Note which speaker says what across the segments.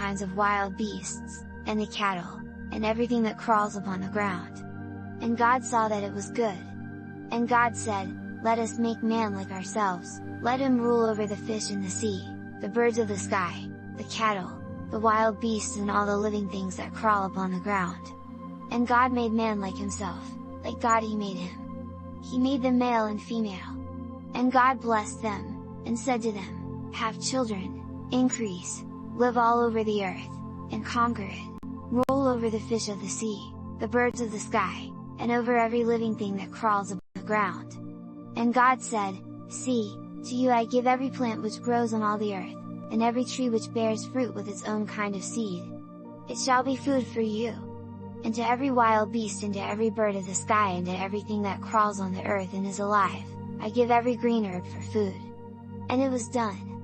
Speaker 1: kinds of wild beasts, and the cattle, and everything that crawls upon the ground. And God saw that it was good. And God said, Let us make man like ourselves, let him rule over the fish in the sea, the birds of the sky, the cattle, the wild beasts and all the living things that crawl upon the ground. And God made man like himself, like God he made him. He made them male and female. And God blessed them, and said to them, Have children, increase, live all over the earth, and conquer it, rule over the fish of the sea, the birds of the sky, and over every living thing that crawls upon the ground. And God said, See, to you I give every plant which grows on all the earth, and every tree which bears fruit with its own kind of seed. It shall be food for you. And to every wild beast and to every bird of the sky and to everything that crawls on the earth and is alive, I give every green herb for food. And it was done.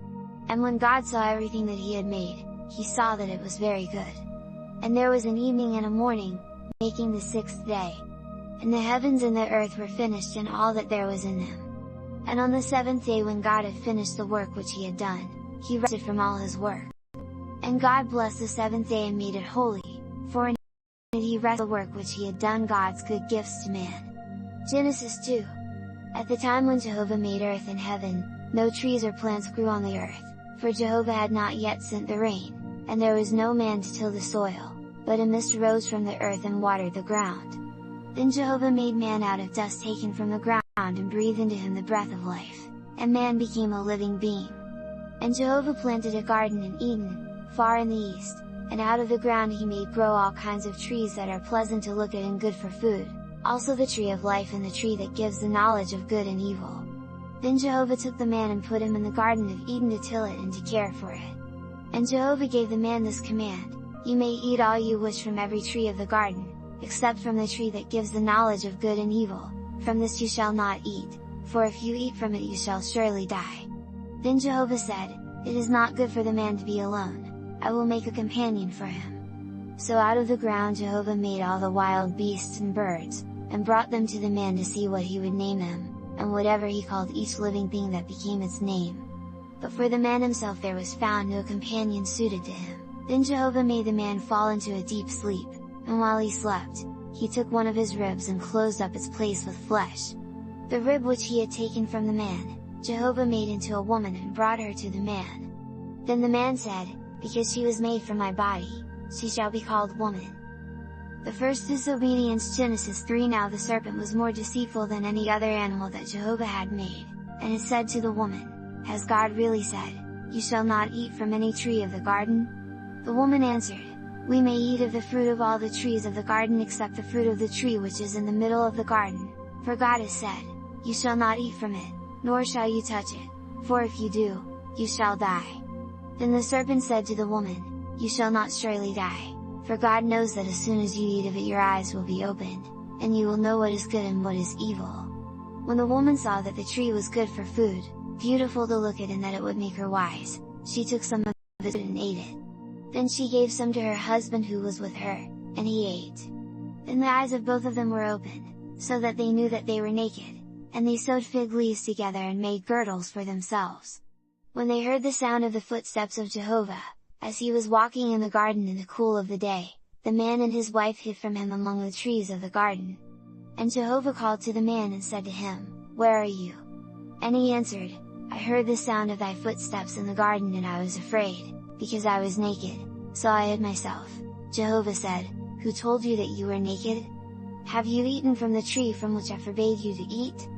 Speaker 1: And when God saw everything that he had made, he saw that it was very good. And there was an evening and a morning, making the sixth day. And the heavens and the earth were finished and all that there was in them. And on the seventh day when God had finished the work which he had done, he rested from all his work. And God blessed the seventh day and made it holy, for in it he rested the work which he had done, God's good gifts to man. Genesis 2. At the time when Jehovah made earth and heaven, no trees or plants grew on the earth, for Jehovah had not yet sent the rain, and there was no man to till the soil, but a mist rose from the earth and watered the ground. Then Jehovah made man out of dust taken from the ground and breathed into him the breath of life, and man became a living being. And Jehovah planted a garden in Eden, far in the east, and out of the ground he made grow all kinds of trees that are pleasant to look at and good for food, also the tree of life and the tree that gives the knowledge of good and evil. Then Jehovah took the man and put him in the garden of Eden to till it and to care for it. And Jehovah gave the man this command, You may eat all you wish from every tree of the garden, except from the tree that gives the knowledge of good and evil, from this you shall not eat, for if you eat from it you shall surely die. Then Jehovah said, It is not good for the man to be alone, I will make a companion for him. So out of the ground Jehovah made all the wild beasts and birds, and brought them to the man to see what he would name them, and whatever he called each living thing that became its name. But for the man himself there was found no companion suited to him. Then Jehovah made the man fall into a deep sleep, and while he slept, he took one of his ribs and closed up its place with flesh. The rib which he had taken from the man, Jehovah made into a woman and brought her to the man. Then the man said, Because she was made from my body, she shall be called woman. The first disobedience. Genesis 3. Now the serpent was more deceitful than any other animal that Jehovah had made, and it said to the woman, Has God really said, You shall not eat from any tree of the garden? The woman answered, We may eat of the fruit of all the trees of the garden except the fruit of the tree which is in the middle of the garden, for God has said, You shall not eat from it, nor shall you touch it, for if you do, you shall die. Then the serpent said to the woman, You shall not surely die, for God knows that as soon as you eat of it your eyes will be opened, and you will know what is good and what is evil. When the woman saw that the tree was good for food, beautiful to look at and that it would make her wise, she took some of it and ate it. Then she gave some to her husband who was with her, and he ate. Then the eyes of both of them were opened, so that they knew that they were naked, and they sewed fig leaves together and made girdles for themselves. When they heard the sound of the footsteps of Jehovah, as he was walking in the garden in the cool of the day, the man and his wife hid from him among the trees of the garden. And Jehovah called to the man and said to him, Where are you? And he answered, I heard the sound of thy footsteps in the garden and I was afraid, because I was naked, so I hid myself. Jehovah said, Who told you that you were naked? Have you eaten from the tree from which I forbade you to eat?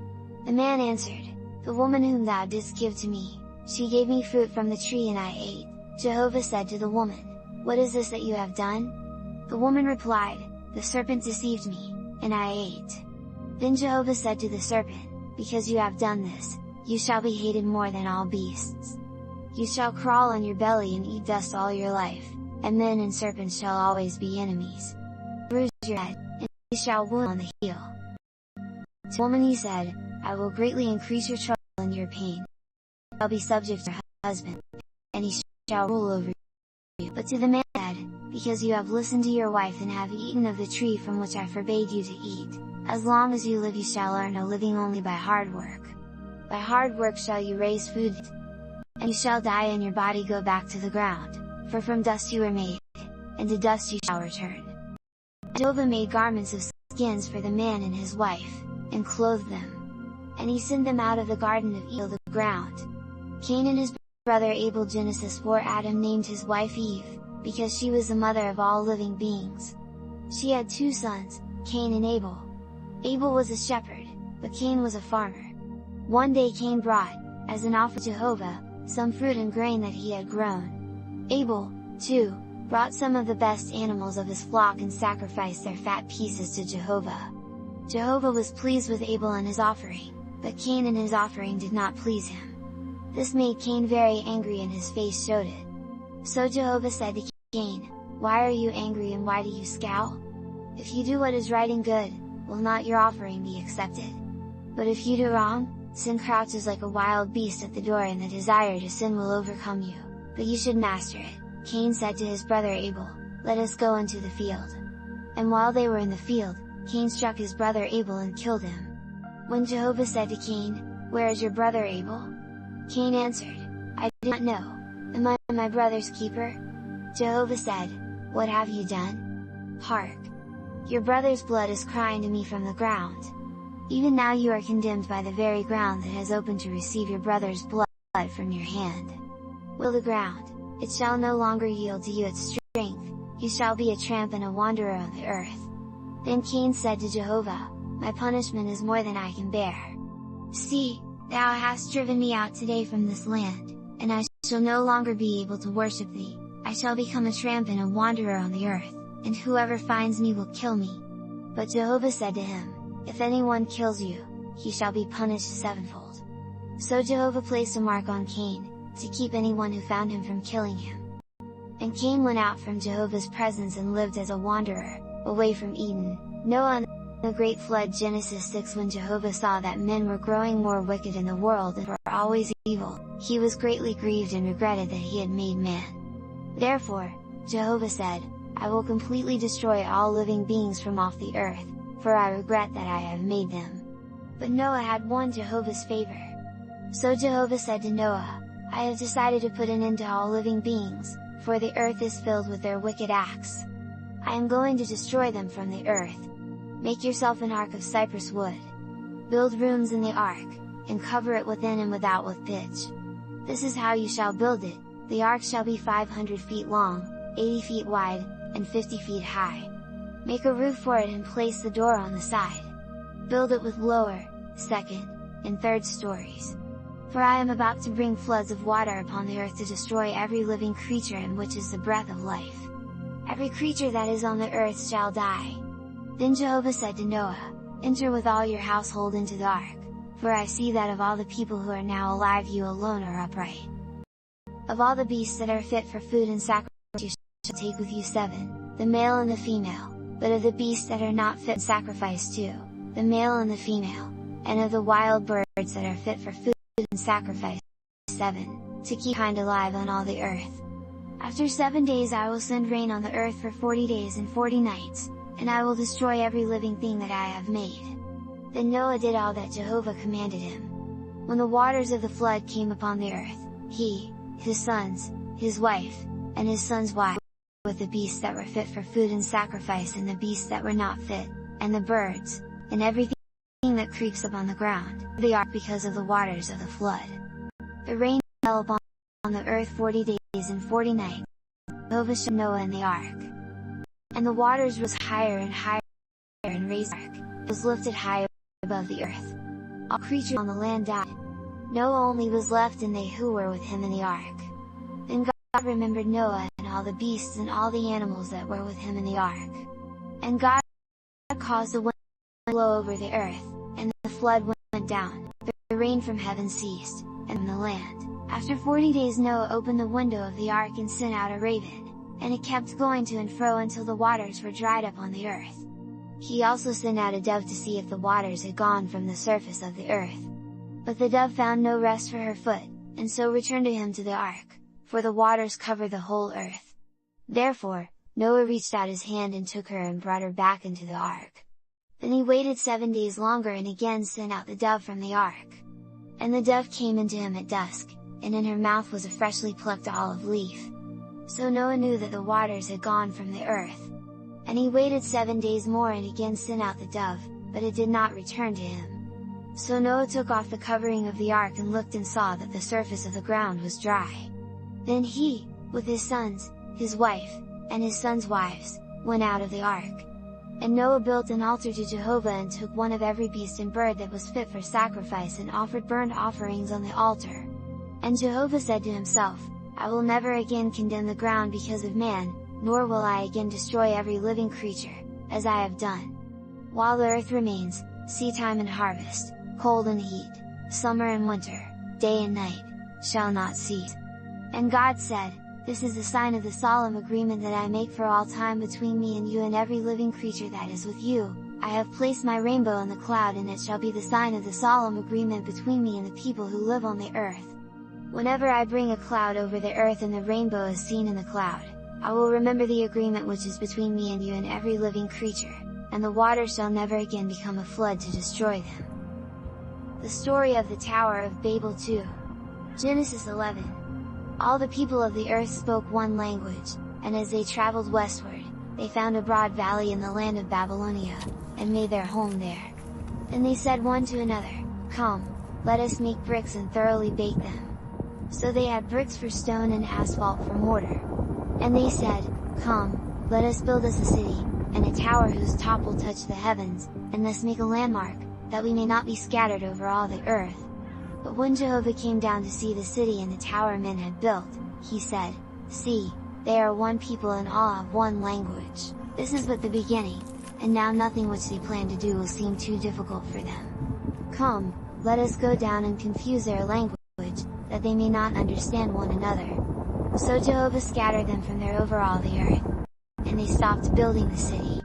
Speaker 1: The man answered, The woman whom thou didst give to me, she gave me fruit from the tree and I ate. Jehovah said to the woman, What is this that you have done? The woman replied, The serpent deceived me, and I ate. Then Jehovah said to the serpent, Because you have done this, you shall be hated more than all beasts. You shall crawl on your belly and eat dust all your life, and men and serpents shall always be enemies. Bruise your head, and you shall wound on the heel. To the woman he said, I will greatly increase your trouble and your pain. You shall be subject to your husband, and he shall rule over you. But to the man he said, Because you have listened to your wife and have eaten of the tree from which I forbade you to eat, as long as you live you shall earn a living only by hard work. By hard work shall you raise food, and you shall die and your body go back to the ground, for from dust you were made, and to dust you shall return. Jehovah made garments of skins for the man and his wife, and clothed them. And he sent them out of the garden of Eden to the ground. Cain and his brother Abel. Genesis 4. Adam named his wife Eve, because she was the mother of all living beings. She had two sons, Cain and Abel. Abel was a shepherd, but Cain was a farmer. One day Cain brought, as an offer to Jehovah, some fruit and grain that he had grown. Abel, too, brought some of the best animals of his flock and sacrificed their fat pieces to Jehovah. Jehovah was pleased with Abel and his offering, but Cain and his offering did not please him. This made Cain very angry and his face showed it. So Jehovah said to Cain, "Why are you angry and why do you scowl? If you do what is right and good, will not your offering be accepted? But if you do wrong, sin crouches like a wild beast at the door and the desire to sin will overcome you, but you should master it." Cain said to his brother Abel, "Let us go into the field." And while they were in the field, Cain struck his brother Abel and killed him. When Jehovah said to Cain, "Where is your brother Abel?" Cain answered, "I do not know, am I my brother's keeper?" Jehovah said, "What have you done? Hark! Your brother's blood is crying to me from the ground. Even now you are condemned by the very ground that has opened to receive your brother's blood from your hand. Will the ground, it shall no longer yield to you its strength, you shall be a tramp and a wanderer on the earth." Then Cain said to Jehovah, "My punishment is more than I can bear. See, thou hast driven me out today from this land, and I shall no longer be able to worship thee, I shall become a tramp and a wanderer on the earth, and whoever finds me will kill me." But Jehovah said to him, "If anyone kills you, he shall be punished sevenfold." So Jehovah placed a mark on Cain, to keep anyone who found him from killing him. And Cain went out from Jehovah's presence and lived as a wanderer, away from Eden. Noah and the great flood. Genesis 6. When Jehovah saw that men were growing more wicked in the world and were always evil, he was greatly grieved and regretted that he had made man. Therefore, Jehovah said, "I will completely destroy all living beings from off the earth, for I regret that I have made them." But Noah had won Jehovah's favor. So Jehovah said to Noah, "I have decided to put an end to all living beings, for the earth is filled with their wicked acts. I am going to destroy them from the earth. Make yourself an ark of cypress wood. Build rooms in the ark, and cover it within and without with pitch. This is how you shall build it: the ark shall be 500 feet long, 80 feet wide, and 50 feet high. Make a roof for it and place the door on the side. Build it with lower, second, and third stories. For I am about to bring floods of water upon the earth to destroy every living creature in which is the breath of life. Every creature that is on the earth shall die." Then Jehovah said to Noah, "Enter with all your household into the ark, for I see that of all the people who are now alive you alone are upright. Of all the beasts that are fit for food and sacrifice you shall take with you 7, the male and the female, but of the beasts that are not fit for sacrifice 2, the male and the female, and of the wild birds that are fit for food and sacrifice 7, to keep kind alive on all the earth. After 7 days I will send rain on the earth for 40 days and 40 nights, and I will destroy every living thing that I have made." Then Noah did all that Jehovah commanded him. When the waters of the flood came upon the earth, he, his sons, his wife, and his sons' wives, with the beasts that were fit for food and sacrifice and the beasts that were not fit, and the birds, and everything that creeps upon the ground, the ark because of the waters of the flood. The rain fell upon the earth 40 days and 40 nights. Jehovah showed Noah in the ark. And the waters rose higher and higher, and raised the ark, was lifted high above the earth. All creatures on the land died. Noah only was left and they who were with him in the ark. Then God remembered Noah and all the beasts and all the animals that were with him in the ark. And God caused the wind to blow over the earth, and the flood went down, the rain from heaven ceased, and the land. After 40 days Noah opened the window of the ark and sent out a raven, and it kept going to and fro until the waters were dried up on the earth. He also sent out a dove to see if the waters had gone from the surface of the earth. But the dove found no rest for her foot, and so returned to him to the ark, for the waters covered the whole earth. Therefore, Noah reached out his hand and took her and brought her back into the ark. Then he waited 7 days longer and again sent out the dove from the ark. And the dove came into him at dusk, and in her mouth was a freshly plucked olive leaf. So Noah knew that the waters had gone from the earth. And he waited 7 days more and again sent out the dove, but it did not return to him. So Noah took off the covering of the ark and looked and saw that the surface of the ground was dry. Then he, with his sons, his wife, and his sons' wives, went out of the ark. And Noah built an altar to Jehovah and took one of every beast and bird that was fit for sacrifice and offered burnt offerings on the altar. And Jehovah said to himself, I will never again condemn the ground because of man, nor will I again destroy every living creature, as I have done. While the earth remains, seedtime and harvest, cold and heat, summer and winter, day and night, shall not cease. And God said, This is the sign of the solemn agreement that I make for all time between me and you and every living creature that is with you. I have placed my rainbow in the cloud and it shall be the sign of the solemn agreement between me and the people who live on the earth. Whenever I bring a cloud over the earth and the rainbow is seen in the cloud, I will remember the agreement which is between me and you and every living creature, and the waters shall never again become a flood to destroy them. The story of the Tower of Babel 2. Genesis 11. All the people of the earth spoke one language, and as they traveled westward, they found a broad valley in the land of Babylonia, and made their home there. Then they said one to another, Come, let us make bricks and thoroughly bake them. So they had bricks for stone and asphalt for mortar. And they said, Come, let us build us a city, and a tower whose top will touch the heavens, and thus make a landmark, that we may not be scattered over all the earth. But when Jehovah came down to see the city and the tower men had built, he said, See, they are one people and all have one language. This is but the beginning, and now nothing which they plan to do will seem too difficult for them. Come, let us go down and confuse their language, that they may not understand one another. So Jehovah scattered them from there over all the earth, and they stopped building the city.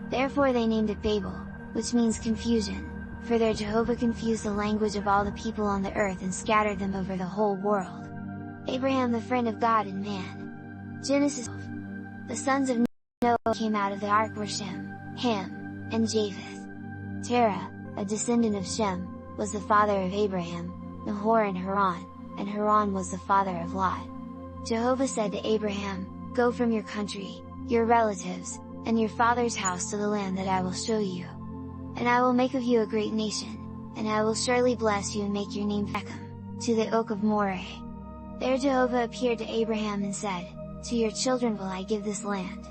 Speaker 1: Therefore they named it Babel, which means confusion, for there Jehovah confused the language of all the people on the earth and scattered them over the whole world. Abraham the friend of God and man. Genesis 12. The sons of Noah came out of the ark were Shem, Ham, and Japheth. Terah, a descendant of Shem, was the father of Abraham, Nahor and Haran was the father of Lot. Jehovah said to Abraham, Go from your country, your relatives, and your father's house to the land that I will show you. And I will make of you a great nation, and I will surely bless you and make your name Shechem, to the oak of Moreh. There Jehovah appeared to Abraham and said, To your children will I give this land.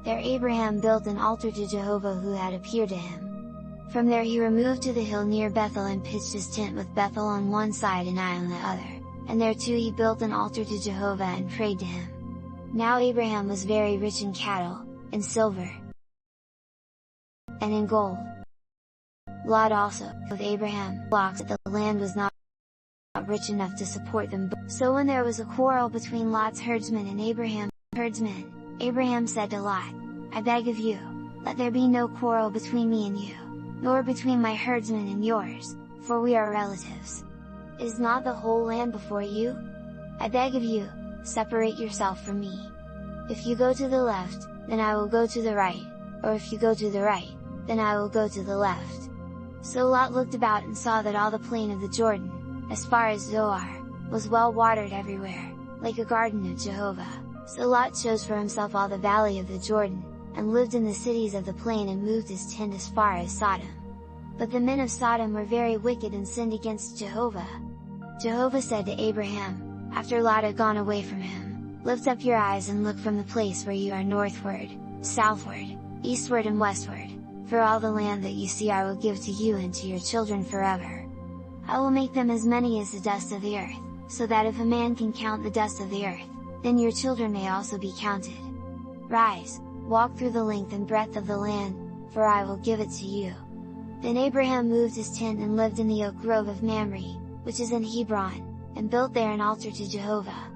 Speaker 1: There Abraham built an altar to Jehovah who had appeared to him. From there he removed to the hill near Bethel and pitched his tent with Bethel on one side and Ai on the other, and there too he built an altar to Jehovah and prayed to him. Now Abraham was very rich in cattle, in silver, and in gold. Lot also, with Abraham, flocks that the land was not rich enough to support them. So when there was a quarrel between Lot's herdsmen and Abraham's herdsmen, Abraham said to Lot, I beg of you, let there be no quarrel between me and you, nor between my herdsmen and yours, for we are relatives. Is not the whole land before you? I beg of you, separate yourself from me. If you go to the left, then I will go to the right, or if you go to the right, then I will go to the left. So Lot looked about and saw that all the plain of the Jordan, as far as Zoar, was well watered everywhere, like a garden of Jehovah. So Lot chose for himself all the valley of the Jordan, and lived in the cities of the plain and moved his tent as far as Sodom. But the men of Sodom were very wicked and sinned against Jehovah. Jehovah said to Abraham, after Lot had gone away from him, Lift up your eyes and look from the place where you are northward, southward, eastward and westward, for all the land that you see I will give to you and to your children forever. I will make them as many as the dust of the earth, so that if a man can count the dust of the earth, then your children may also be counted. Rise, walk through the length and breadth of the land, for I will give it to you. Then Abraham moved his tent and lived in the oak grove of Mamre, which is in Hebron, and built there an altar to Jehovah.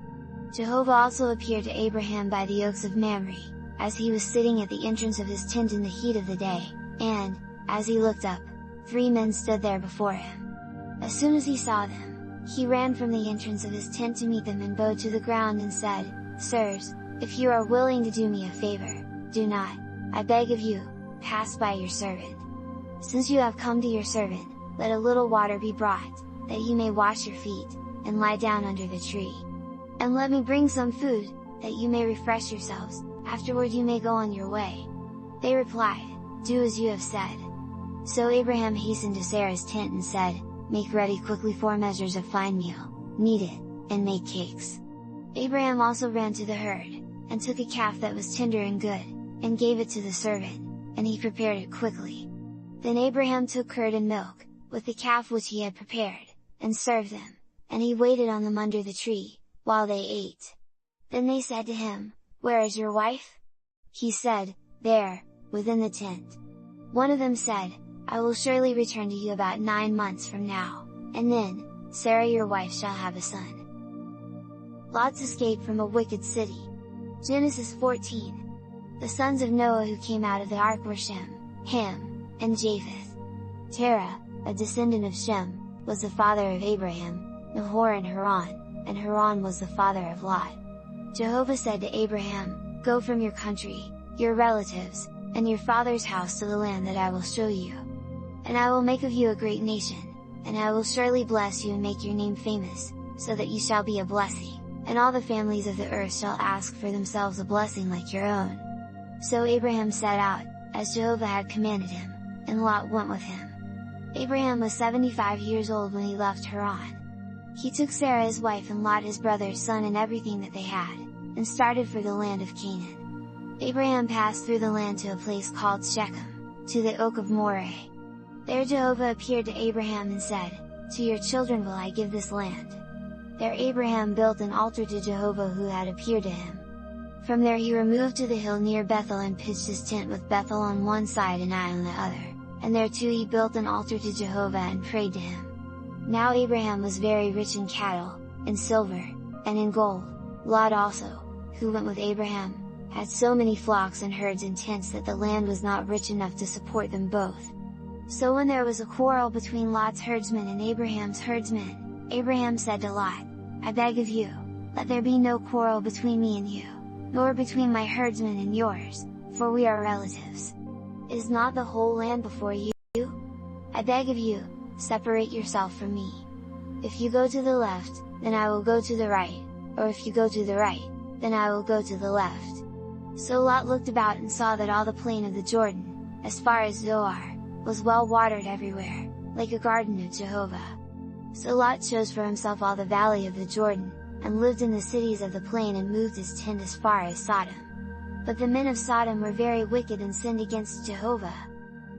Speaker 1: Jehovah also appeared to Abraham by the oaks of Mamre, as he was sitting at the entrance of his tent in the heat of the day, and, as he looked up, 3 men stood there before him. As soon as he saw them, he ran from the entrance of his tent to meet them and bowed to the ground and said, Sirs, if you are willing to do me a favor, do not, I beg of you, pass by your servant. Since you have come to your servant, let a little water be brought, that you may wash your feet, and lie down under the tree. And let me bring some food, that you may refresh yourselves, afterward you may go on your way." They replied, "Do as you have said." So Abraham hastened to Sarah's tent and said, "Make ready quickly 4 measures of fine meal, knead it, and make cakes." Abraham also ran to the herd, and took a calf that was tender and good, and gave it to the servant, and he prepared it quickly. Then Abraham took curd and milk, with the calf which he had prepared, and served them, and he waited on them under the tree, while they ate. Then they said to him, "Where is your wife?" He said, "There, within the tent." One of them said, "I will surely return to you about 9 months from now, and then, Sarah your wife shall have a son." Lot's escape from a wicked city. Genesis 14. The sons of Noah who came out of the ark were Shem, Ham, and Japheth. Terah, a descendant of Shem, was the father of Abraham, Nahor and Haran was the father of Lot. Jehovah said to Abraham, "Go from your country, your relatives, and your father's house to the land that I will show you. And I will make of you a great nation, and I will surely bless you and make your name famous, so that you shall be a blessing, and all the families of the earth shall ask for themselves a blessing like your own." So Abraham set out, as Jehovah had commanded him, and Lot went with him. Abraham was 75 years old when he left Haran. He took Sarah his wife and Lot his brother's son and everything that they had, and started for the land of Canaan. Abraham passed through the land to a place called Shechem, to the oak of Moreh. There Jehovah appeared to Abraham and said, "To your children will I give this land." There Abraham built an altar to Jehovah who had appeared to him. From there he removed to the hill near Bethel and pitched his tent with Bethel on one side and Ai on the other, and there too he built an altar to Jehovah and prayed to him. Now Abraham was very rich in cattle, in silver, and in gold. Lot also, who went with Abraham, had so many flocks and herds and tents that the land was not rich enough to support them both. So when there was a quarrel between Lot's herdsmen and Abraham's herdsmen, Abraham said to Lot, "I beg of you, let there be no quarrel between me and you, nor between my herdsmen and yours, for we are relatives. Is not the whole land before you? I beg of you, separate yourself from me. If you go to the left, then I will go to the right, or if you go to the right, then I will go to the left." So Lot looked about and saw that all the plain of the Jordan, as far as Zoar, was well watered everywhere, like a garden of Jehovah. So Lot chose for himself all the valley of the Jordan, and lived in the cities of the plain and moved his tent as far as Sodom. But the men of Sodom were very wicked and sinned against Jehovah.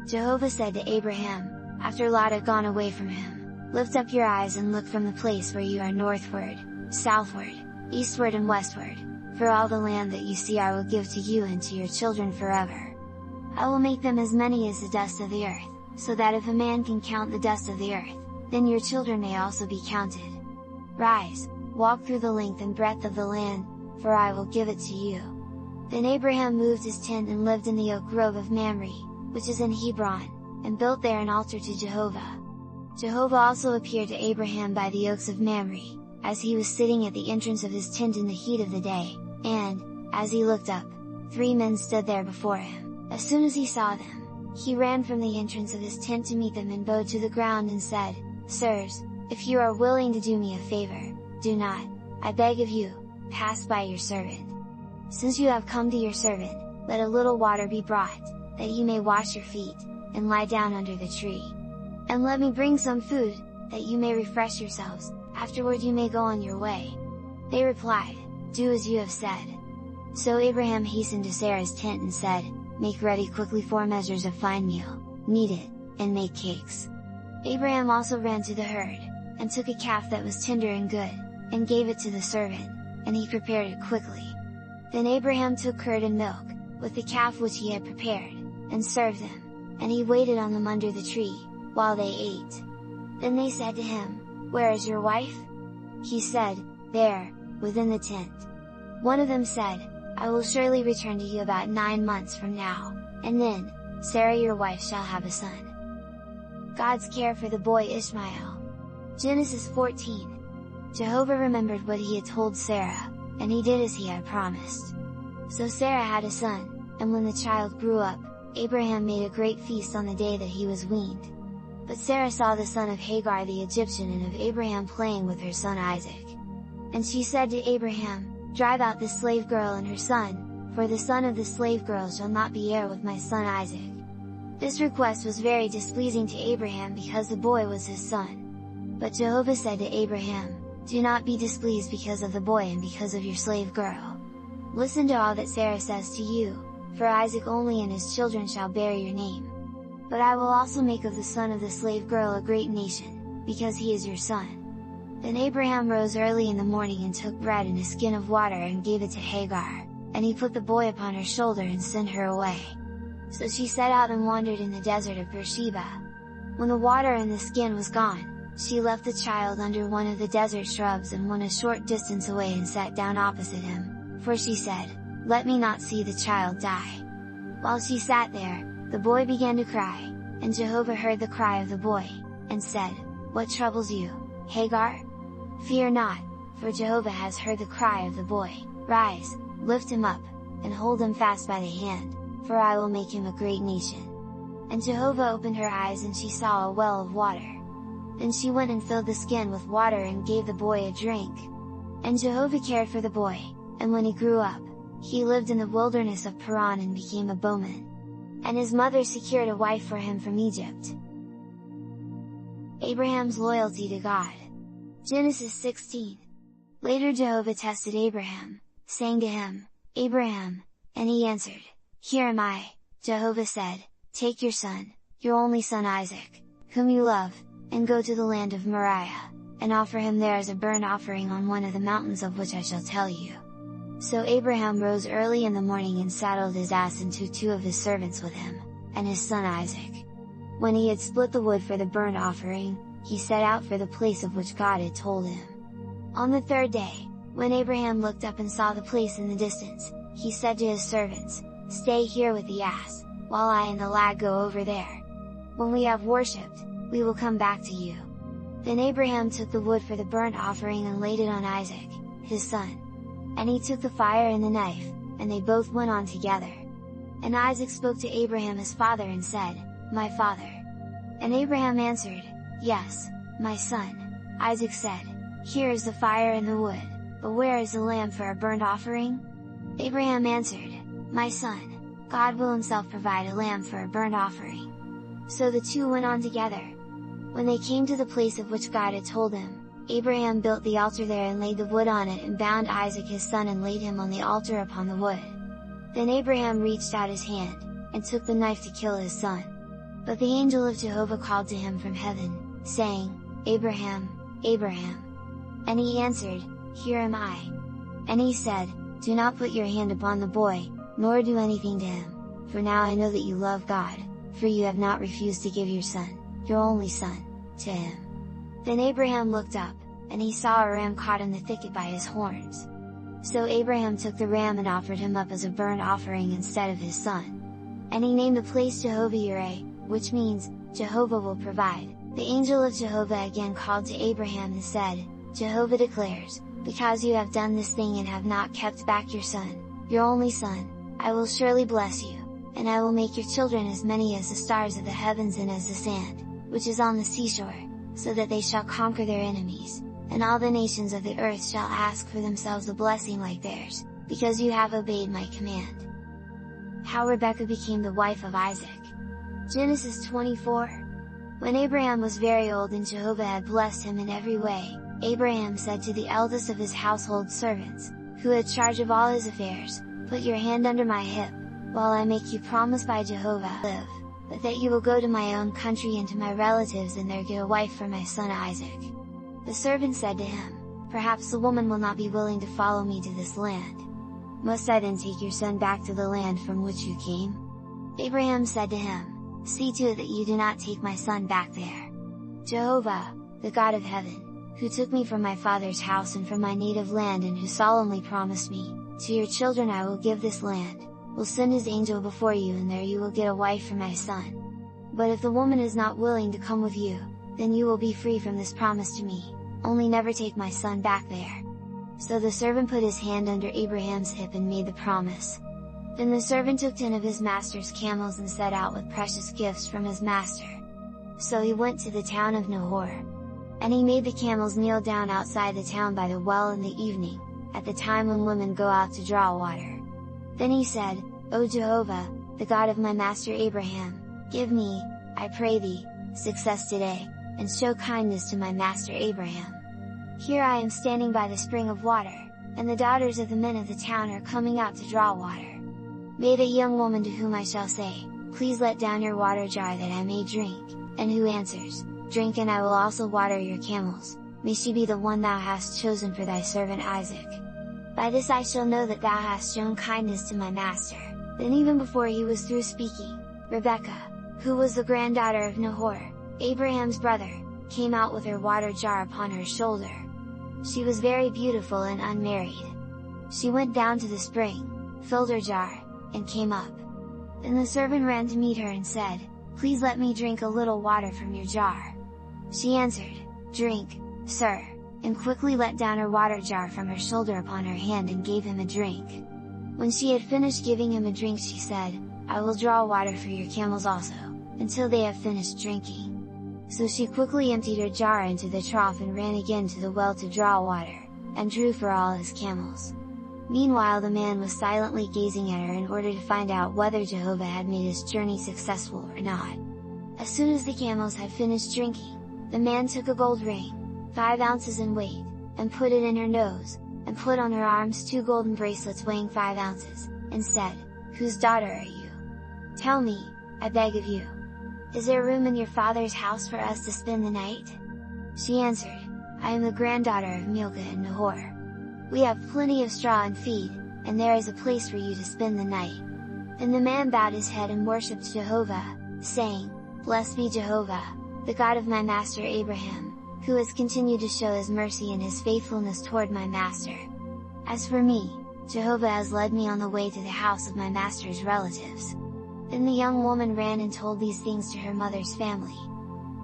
Speaker 1: Jehovah said to Abraham, after Lot had gone away from him, "Lift up your eyes and look from the place where you are northward, southward, eastward and westward, for all the land that you see I will give to you and to your children forever. I will make them as many as the dust of the earth, so that if a man can count the dust of the earth, then your children may also be counted. Rise, walk through the length and breadth of the land, for I will give it to you." Then Abraham moved his tent and lived in the oak grove of Mamre, which is in Hebron, and built there an altar to Jehovah. Jehovah also appeared to Abraham by the oaks of Mamre, as he was sitting at the entrance of his tent in the heat of the day, and, as he looked up, 3 men stood there before him. As soon as he saw them, he ran from the entrance of his tent to meet them and bowed to the ground and said, "Sirs, if you are willing to do me a favor, do not, I beg of you, pass by your servant. Since you have come to your servant, let a little water be brought, that you may wash your feet, and lie down under the tree. And let me bring some food, that you may refresh yourselves, afterward you may go on your way." They replied, "Do as you have said." So Abraham hastened to Sarah's tent and said, "Make ready quickly 4 measures of fine meal, knead it, and make cakes." Abraham also ran to the herd, and took a calf that was tender and good, and gave it to the servant, and he prepared it quickly. Then Abraham took curd and milk, with the calf which he had prepared, and served them, and he waited on them under the tree, while they ate. Then they said to him, "Where is your wife?" He said, "There, within the tent." One of them said, "I will surely return to you about 9 months from now, and then, Sarah your wife shall have a son." God's care for the boy Ishmael. Genesis 14. Jehovah remembered what he had told Sarah, and he did as he had promised. So Sarah had a son, and when the child grew up, Abraham made a great feast on the day that he was weaned. But Sarah saw the son of Hagar the Egyptian and of Abraham playing with her son Isaac. And she said to Abraham, drive out this slave girl and her son, for the son of the slave girl shall not be heir with my son Isaac." This request was very displeasing to Abraham because the boy was his son. But Jehovah said to Abraham, "Do not be displeased because of the boy and because of your slave girl. Listen to all that Sarah says to you, for Isaac only and his children shall bear your name. But I will also make of the son of the slave girl a great nation, because he is your son." Then Abraham rose early in the morning and took bread and a skin of water and gave it to Hagar, and he put the boy upon her shoulder and sent her away. So she set out and wandered in the desert of Beersheba. When the water and the skin was gone, she left the child under one of the desert shrubs and went a short distance away and sat down opposite him, for she said, "Let me not see the child die." While she sat there, the boy began to cry, and Jehovah heard the cry of the boy, and said, "What troubles you, Hagar? Fear not, for Jehovah has heard the cry of the boy. Rise, lift him up, and hold him fast by the hand, for I will make him a great nation." And Jehovah opened her eyes and she saw a well of water. Then she went and filled the skin with water and gave the boy a drink. And Jehovah cared for the boy, and when he grew up, he lived in the wilderness of Paran and became a bowman. And his mother secured a wife for him from Egypt. Abraham's loyalty to God. Genesis 16. Later Jehovah tested Abraham, saying to him, "Abraham," and he answered, "Here am I." Jehovah said, "Take your son, your only son Isaac, whom you love, and go to the land of Moriah, and offer him there as a burnt offering on one of the mountains of which I shall tell you." So Abraham rose early in the morning and saddled his ass and took 2 of his servants with him, and his son Isaac. When he had split the wood for the burnt offering, he set out for the place of which God had told him. On the 3rd day, when Abraham looked up and saw the place in the distance, he said to his servants, "Stay here with the ass, while I and the lad go over there. When we have worshipped, we will come back to you." Then Abraham took the wood for the burnt offering and laid it on Isaac, his son. And he took the fire and the knife, and they both went on together. And Isaac spoke to Abraham his father and said, "My father." And Abraham answered, "Yes, my son." Isaac said, "Here is the fire and the wood, but where is the lamb for a burnt offering?" Abraham answered, "My son, God will himself provide a lamb for a burnt offering." So the two went on together. When they came to the place of which God had told him, Abraham built the altar there and laid the wood on it and bound Isaac his son and laid him on the altar upon the wood. Then Abraham reached out his hand, and took the knife to kill his son. But the angel of Jehovah called to him from heaven, saying, "Abraham, Abraham." And he answered, "Here am I." And he said, "Do not put your hand upon the boy, nor do anything to him, for now I know that you love God, for you have not refused to give your son, your only son, to him." Then Abraham looked up, and he saw a ram caught in the thicket by his horns. So Abraham took the ram and offered him up as a burnt offering instead of his son. And he named the place Jehovah-Yireh, which means, Jehovah will provide. The angel of Jehovah again called to Abraham and said, "Jehovah declares, because you have done this thing and have not kept back your son, your only son, I will surely bless you, and I will make your children as many as the stars of the heavens and as the sand, which is on the seashore, so that they shall conquer their enemies, and all the nations of the earth shall ask for themselves a blessing like theirs, because you have obeyed my command." How Rebekah became the wife of Isaac. Genesis 24. When Abraham was very old and Jehovah had blessed him in every way, Abraham said to the eldest of his household servants, who had charge of all his affairs, "Put your hand under my hip, while I make you promise by Jehovah live, but that you will go to my own country and to my relatives and there get a wife for my son Isaac." The servant said to him, "Perhaps the woman will not be willing to follow me to this land. Must I then take your son back to the land from which you came?" Abraham said to him, "See to it that you do not take my son back there. Jehovah, the God of heaven, who took me from my father's house and from my native land and who solemnly promised me, 'To your children I will give this land,' will send his angel before you and there you will get a wife for my son. But if the woman is not willing to come with you, then you will be free from this promise to me, only never take my son back there." So the servant put his hand under Abraham's hip and made the promise. Then the servant took 10 of his master's camels and set out with precious gifts from his master. So he went to the town of Nahor. And he made the camels kneel down outside the town by the well in the evening, at the time when women go out to draw water. Then he said, O Jehovah, the God of my master Abraham, give me, I pray thee, success today, and show kindness to my master Abraham. Here I am standing by the spring of water, and the daughters of the men of the town are coming out to draw water. May the young woman to whom I shall say, please let down your water jar that I may drink, and who answers, drink and I will also water your camels, may she be the one thou hast chosen for thy servant Isaac. By this I shall know that thou hast shown kindness to my master. Then even before he was through speaking, Rebekah, who was the granddaughter of Nahor, Abraham's brother, came out with her water jar upon her shoulder. She was very beautiful and unmarried. She went down to the spring, filled her jar, and came up. Then the servant ran to meet her and said, please let me drink a little water from your jar. She answered, drink, sir, and quickly let down her water jar from her shoulder upon her hand and gave him a drink. When she had finished giving him a drink she said, I will draw water for your camels also, until they have finished drinking. So she quickly emptied her jar into the trough and ran again to the well to draw water, and drew for all his camels. Meanwhile the man was silently gazing at her in order to find out whether Jehovah had made his journey successful or not. As soon as the camels had finished drinking, the man took a gold ring, 5 ounces in weight, and put it in her nose, and put on her arms 2 golden bracelets weighing 5 ounces, and said, whose daughter are you? Tell me, I beg of you. Is there room in your father's house for us to spend the night? She answered, I am the granddaughter of Milcah and Nahor. We have plenty of straw and feed, and there is a place for you to spend the night. Then the man bowed his head and worshipped Jehovah, saying, Blessed be Jehovah, the God of my master Abraham, who has continued to show his mercy and his faithfulness toward my master. As for me, Jehovah has led me on the way to the house of my master's relatives. Then the young woman ran and told these things to her mother's family.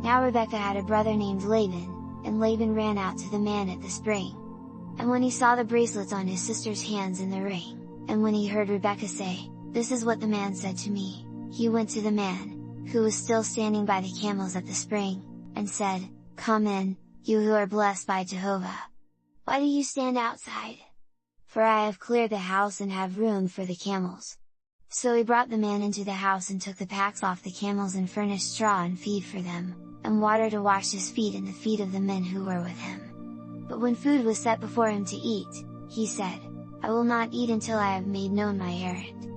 Speaker 1: Now Rebekah had a brother named Laban, and Laban ran out to the man at the spring. And when he saw the bracelets on his sister's hands and the ring, and when he heard Rebekah say, This is what the man said to me, he went to the man, who was still standing by the camels at the spring, and said, Come in, you who are blessed by Jehovah. Why do you stand outside? For I have cleared the house and have room for the camels. So he brought the man into the house and took the packs off the camels and furnished straw and feed for them, and water to wash his feet and the feet of the men who were with him. But when food was set before him to eat, he said, I will not eat until I have made known my errand.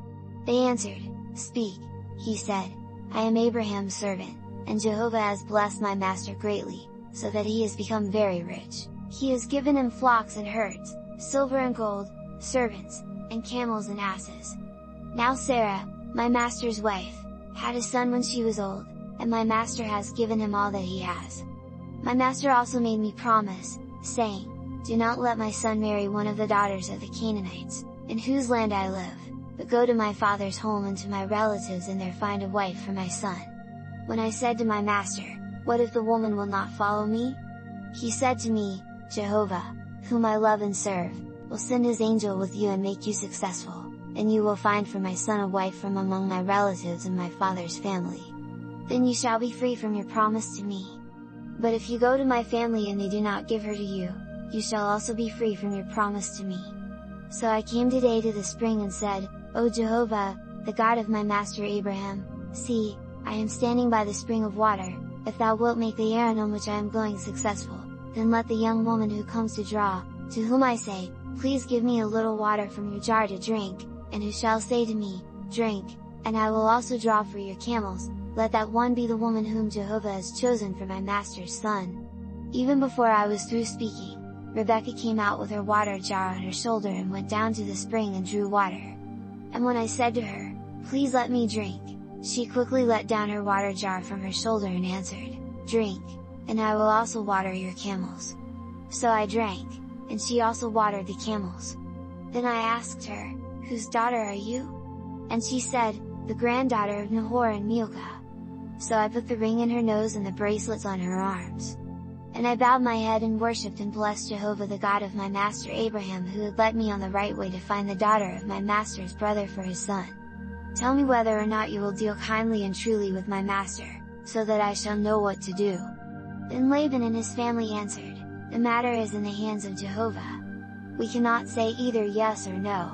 Speaker 1: They answered, Speak, he said, I am Abraham's servant, and Jehovah has blessed my master greatly, so that he has become very rich. He has given him flocks and herds, silver and gold, servants, and camels and asses. Now Sarah, my master's wife, had a son when she was old, and my master has given him all that he has. My master also made me promise, saying, Do not let my son marry one of the daughters of the Canaanites, in whose land I live, but go to my father's home and to my relatives and there find a wife for my son. When I said to my master, What if the woman will not follow me? He said to me, Jehovah, whom I love and serve, will send his angel with you and make you successful, and you will find for my son a wife from among my relatives and my father's family. Then you shall be free from your promise to me. But if you go to my family and they do not give her to you, you shall also be free from your promise to me. So I came today to the spring and said, O Jehovah, the God of my master Abraham, see, I am standing by the spring of water, if thou wilt make the errand on which I am going successful, then let the young woman who comes to draw, to whom I say, Please give me a little water from your jar to drink, and who shall say to me, Drink, and I will also draw for your camels, let that one be the woman whom Jehovah has chosen for my master's son. Even before I was through speaking, Rebekah came out with her water jar on her shoulder and went down to the spring and drew water. And when I said to her, Please let me drink, she quickly let down her water jar from her shoulder and answered, Drink, and I will also water your camels. So I drank, and she also watered the camels. Then I asked her, Whose daughter are you? And she said, The granddaughter of Nahor and Milcah. So I put the ring in her nose and the bracelets on her arms. And I bowed my head and worshipped and blessed Jehovah the God of my master Abraham who had led me on the right way to find the daughter of my master's brother for his son. Tell me whether or not you will deal kindly and truly with my master, so that I shall know what to do. Then Laban and his family answered, The matter is in the hands of Jehovah. we cannot say either yes or no.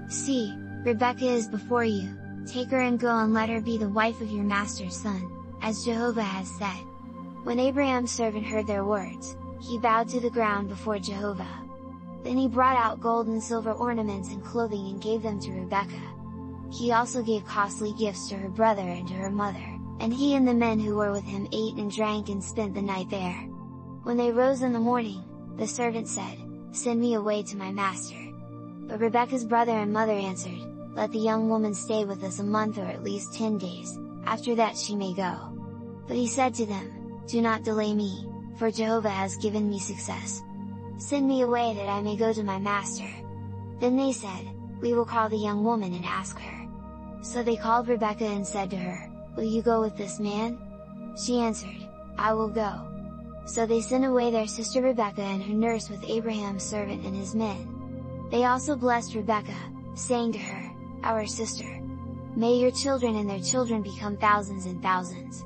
Speaker 1: See, Rebekah is before you, take her and go and let her be the wife of your master's son, as Jehovah has said." When Abraham's servant heard their words, he bowed to the ground before Jehovah. Then he brought out gold and silver ornaments and clothing and gave them to Rebekah. He also gave costly gifts to her brother and to her mother, and he and the men who were with him ate and drank and spent the night there. When they rose in the morning, the servant said, "Send me away to my master." But Rebekah's brother and mother answered, "Let the young woman stay with us a month or at least 10 days, after that she may go." But he said to them, "Do not delay me, for Jehovah has given me success. Send me away that I may go to my master." Then they said, "We will call the young woman and ask her." So they called Rebekah and said to her, "Will you go with this man?" She answered, "I will go." So they sent away their sister Rebekah and her nurse with Abraham's servant and his men. They also blessed Rebekah, saying to her, "Our sister. May your children and their children become thousands and thousands."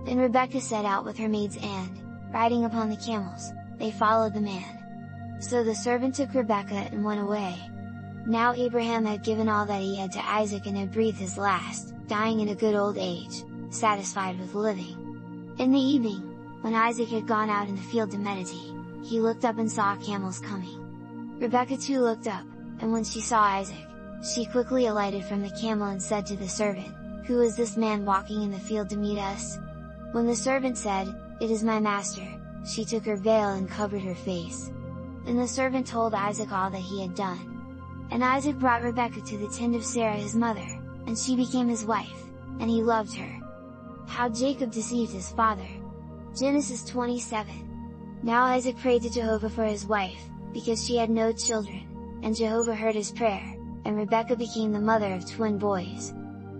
Speaker 1: Then Rebekah set out with her maids and, riding upon the camels, they followed the man. So the servant took Rebekah and went away. Now Abraham had given all that he had to Isaac and had breathed his last, dying in a good old age, satisfied with living. In the evening, when Isaac had gone out in the field to meditate, he looked up and saw camels coming. Rebekah too looked up, and when she saw Isaac, she quickly alighted from the camel and said to the servant, "Who is this man walking in the field to meet us?" When the servant said, "It is my master," she took her veil and covered her face. Then the servant told Isaac all that he had done. And Isaac brought Rebekah to the tent of Sarah his mother, and she became his wife, and he loved her. How Jacob deceived his father. Genesis 27. Now Isaac prayed to Jehovah for his wife, because she had no children, and Jehovah heard his prayer, and Rebekah became the mother of twin boys.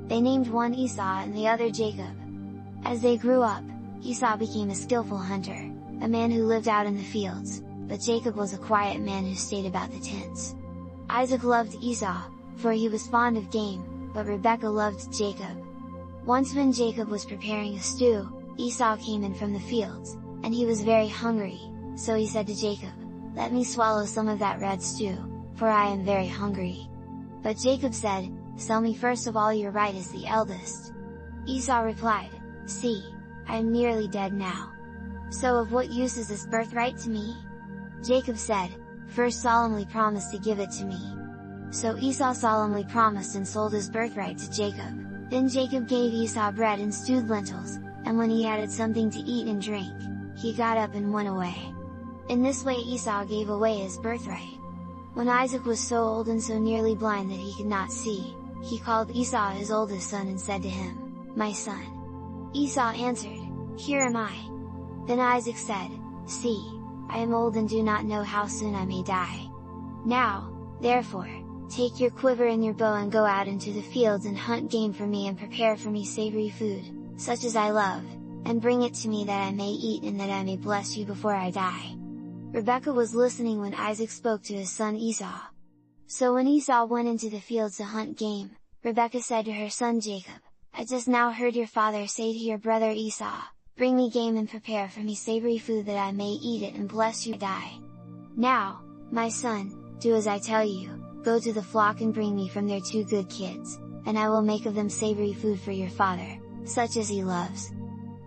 Speaker 1: They named one Esau and the other Jacob. As they grew up, Esau became a skillful hunter, a man who lived out in the fields, but Jacob was a quiet man who stayed about the tents. Isaac loved Esau, for he was fond of game, but Rebekah loved Jacob. Once when Jacob was preparing a stew, Esau came in from the fields, and he was very hungry, so he said to Jacob, "Let me swallow some of that red stew, for I am very hungry." But Jacob said, "Sell me first of all your right as the eldest." Esau replied, "See, I am nearly dead now. So of what use is this birthright to me?" Jacob said, "First solemnly promise to give it to me." So Esau solemnly promised and sold his birthright to Jacob. Then Jacob gave Esau bread and stewed lentils, and when he had something to eat and drink, he got up and went away. In this way Esau gave away his birthright. When Isaac was so old and so nearly blind that he could not see, he called Esau his oldest son and said to him, "My son." Esau answered, "Here am I." Then Isaac said, "See, I am old and do not know how soon I may die. Now, therefore, take your quiver and your bow and go out into the fields and hunt game for me and prepare for me savory food, such as I love, and bring it to me that I may eat and that I may bless you before I die." Rebekah was listening when Isaac spoke to his son Esau. So when Esau went into the fields to hunt game, Rebekah said to her son Jacob, "I just now heard your father say to your brother Esau, 'Bring me game and prepare for me savory food that I may eat it and bless you die.' Now, my son, do as I tell you, go to the flock and bring me from there 2 good kids, and I will make of them savory food for your father, such as he loves.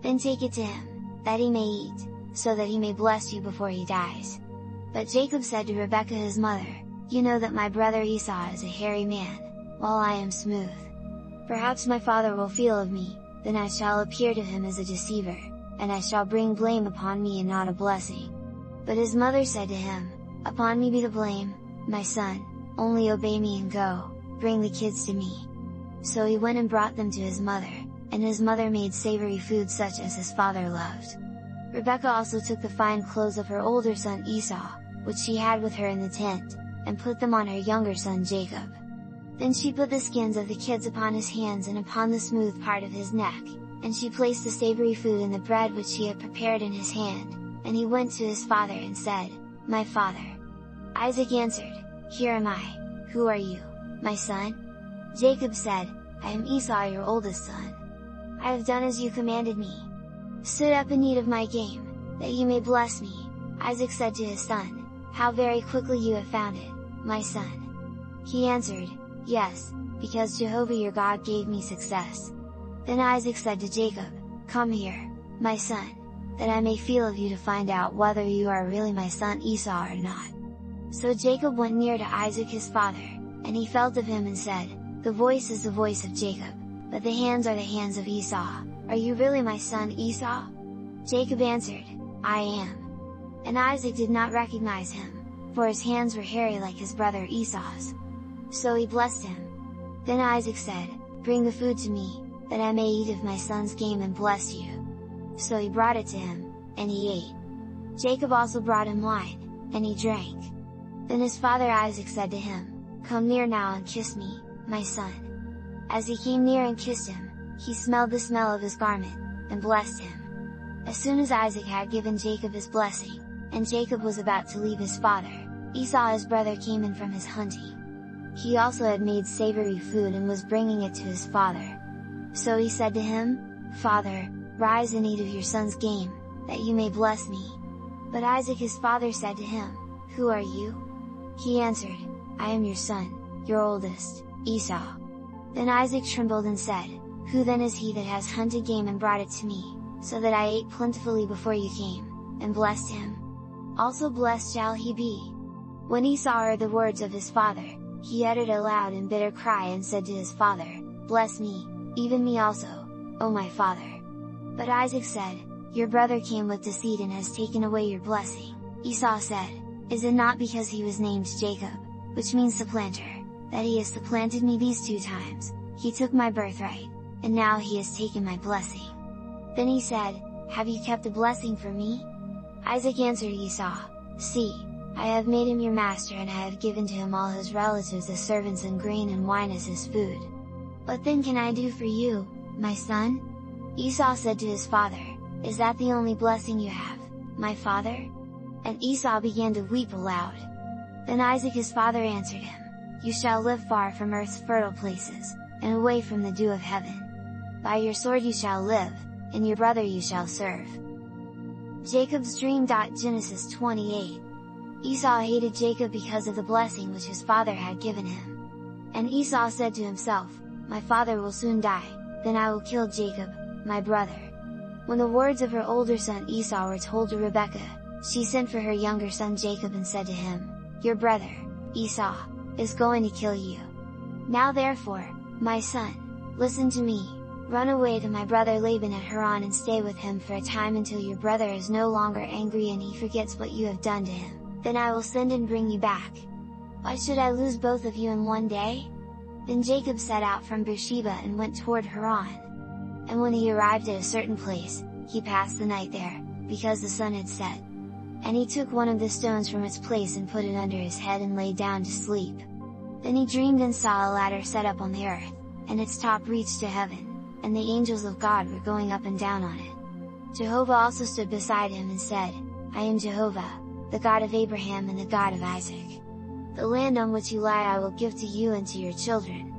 Speaker 1: Then take it to him, that he may eat, so that he may bless you before he dies." But Jacob said to Rebekah his mother, "You know that my brother Esau is a hairy man, while I am smooth. Perhaps my father will feel of me, then I shall appear to him as a deceiver, and I shall bring blame upon me and not a blessing." But his mother said to him, "Upon me be the blame, my son, only obey me and go, bring the kids to me." So he went and brought them to his mother, and his mother made savory food such as his father loved. Rebekah also took the fine clothes of her older son Esau, which she had with her in the tent, and put them on her younger son Jacob. Then she put the skins of the kids upon his hands and upon the smooth part of his neck, and she placed the savory food and the bread which she had prepared in his hand, and he went to his father and said, "My father." Isaac answered, "Here am I, who are you, my son?" Jacob said, "I am Esau your oldest son. I have done as you commanded me. Stood up and eat of my game, that you may bless me." Isaac said to his son, How very quickly you have found it, my son!" He answered, "Yes, because Jehovah your God gave me success." Then Isaac said to Jacob, "Come here, my son, that I may feel of you to find out whether you are really my son Esau or not." So Jacob went near to Isaac his father, and he felt of him and said, "The voice is the voice of Jacob, but the hands are the hands of Esau. Are you really my son Esau?" Jacob answered, "I am." And Isaac did not recognize him, for his hands were hairy like his brother Esau's. So he blessed him. Then Isaac said, "Bring the food to me, that I may eat of my son's game and bless you." So he brought it to him, and he ate. Jacob also brought him wine, and he drank. Then his father Isaac said to him, "Come near now and kiss me, my son." As he came near and kissed him, he smelled the smell of his garment, and blessed him. As soon as Isaac had given Jacob his blessing, and Jacob was about to leave his father, Esau his brother came in from his hunting. He also had made savory food and was bringing it to his father. So he said to him, "Father, rise and eat of your son's game, that you may bless me." But Isaac his father said to him, "Who are you?" He answered, "I am your son, your oldest, Esau." Then Isaac trembled and said, "Who then is he that has hunted game and brought it to me, so that I ate plentifully before you came?" And blessed him. Also blessed shall he be. When Esau heard the words of his father, he uttered a loud and bitter cry and said to his father, "Bless me, even me also, O my father." But Isaac said, "Your brother came with deceit and has taken away your blessing." Esau said, "Is it not because he was named Jacob, which means supplanter, that he has supplanted me these 2 times? He took my birthright, and now he has taken my blessing." Then he said, "Have you kept a blessing for me?" Isaac answered Esau, "See, I have made him your master and I have given to him all his relatives as servants and grain and wine as his food. What then can I do for you, my son?" Esau said to his father, "Is that the only blessing you have, my father?" And Esau began to weep aloud. Then Isaac his father answered him, "You shall live far from earth's fertile places, and away from the dew of heaven. By your sword you shall live, and your brother you shall serve." Jacob's dream. Genesis 28. Esau hated Jacob because of the blessing which his father had given him. And Esau said to himself, "My father will soon die, then I will kill Jacob, my brother." When the words of her older son Esau were told to Rebekah, she sent for her younger son Jacob and said to him, "Your brother, Esau, is going to kill you. Now therefore, my son, listen to me, run away to my brother Laban at Haran and stay with him for a time until your brother is no longer angry and he forgets what you have done to him, then I will send and bring you back. Why should I lose both of you in one day?" Then Jacob set out from Beersheba and went toward Haran. And when he arrived at a certain place, he passed the night there, because the sun had set. And he took one of the stones from its place and put it under his head and lay down to sleep. Then he dreamed and saw a ladder set up on the earth, and its top reached to heaven, and the angels of God were going up and down on it. Jehovah also stood beside him and said, "I am Jehovah, the God of Abraham and the God of Isaac. The land on which you lie I will give to you and to your children.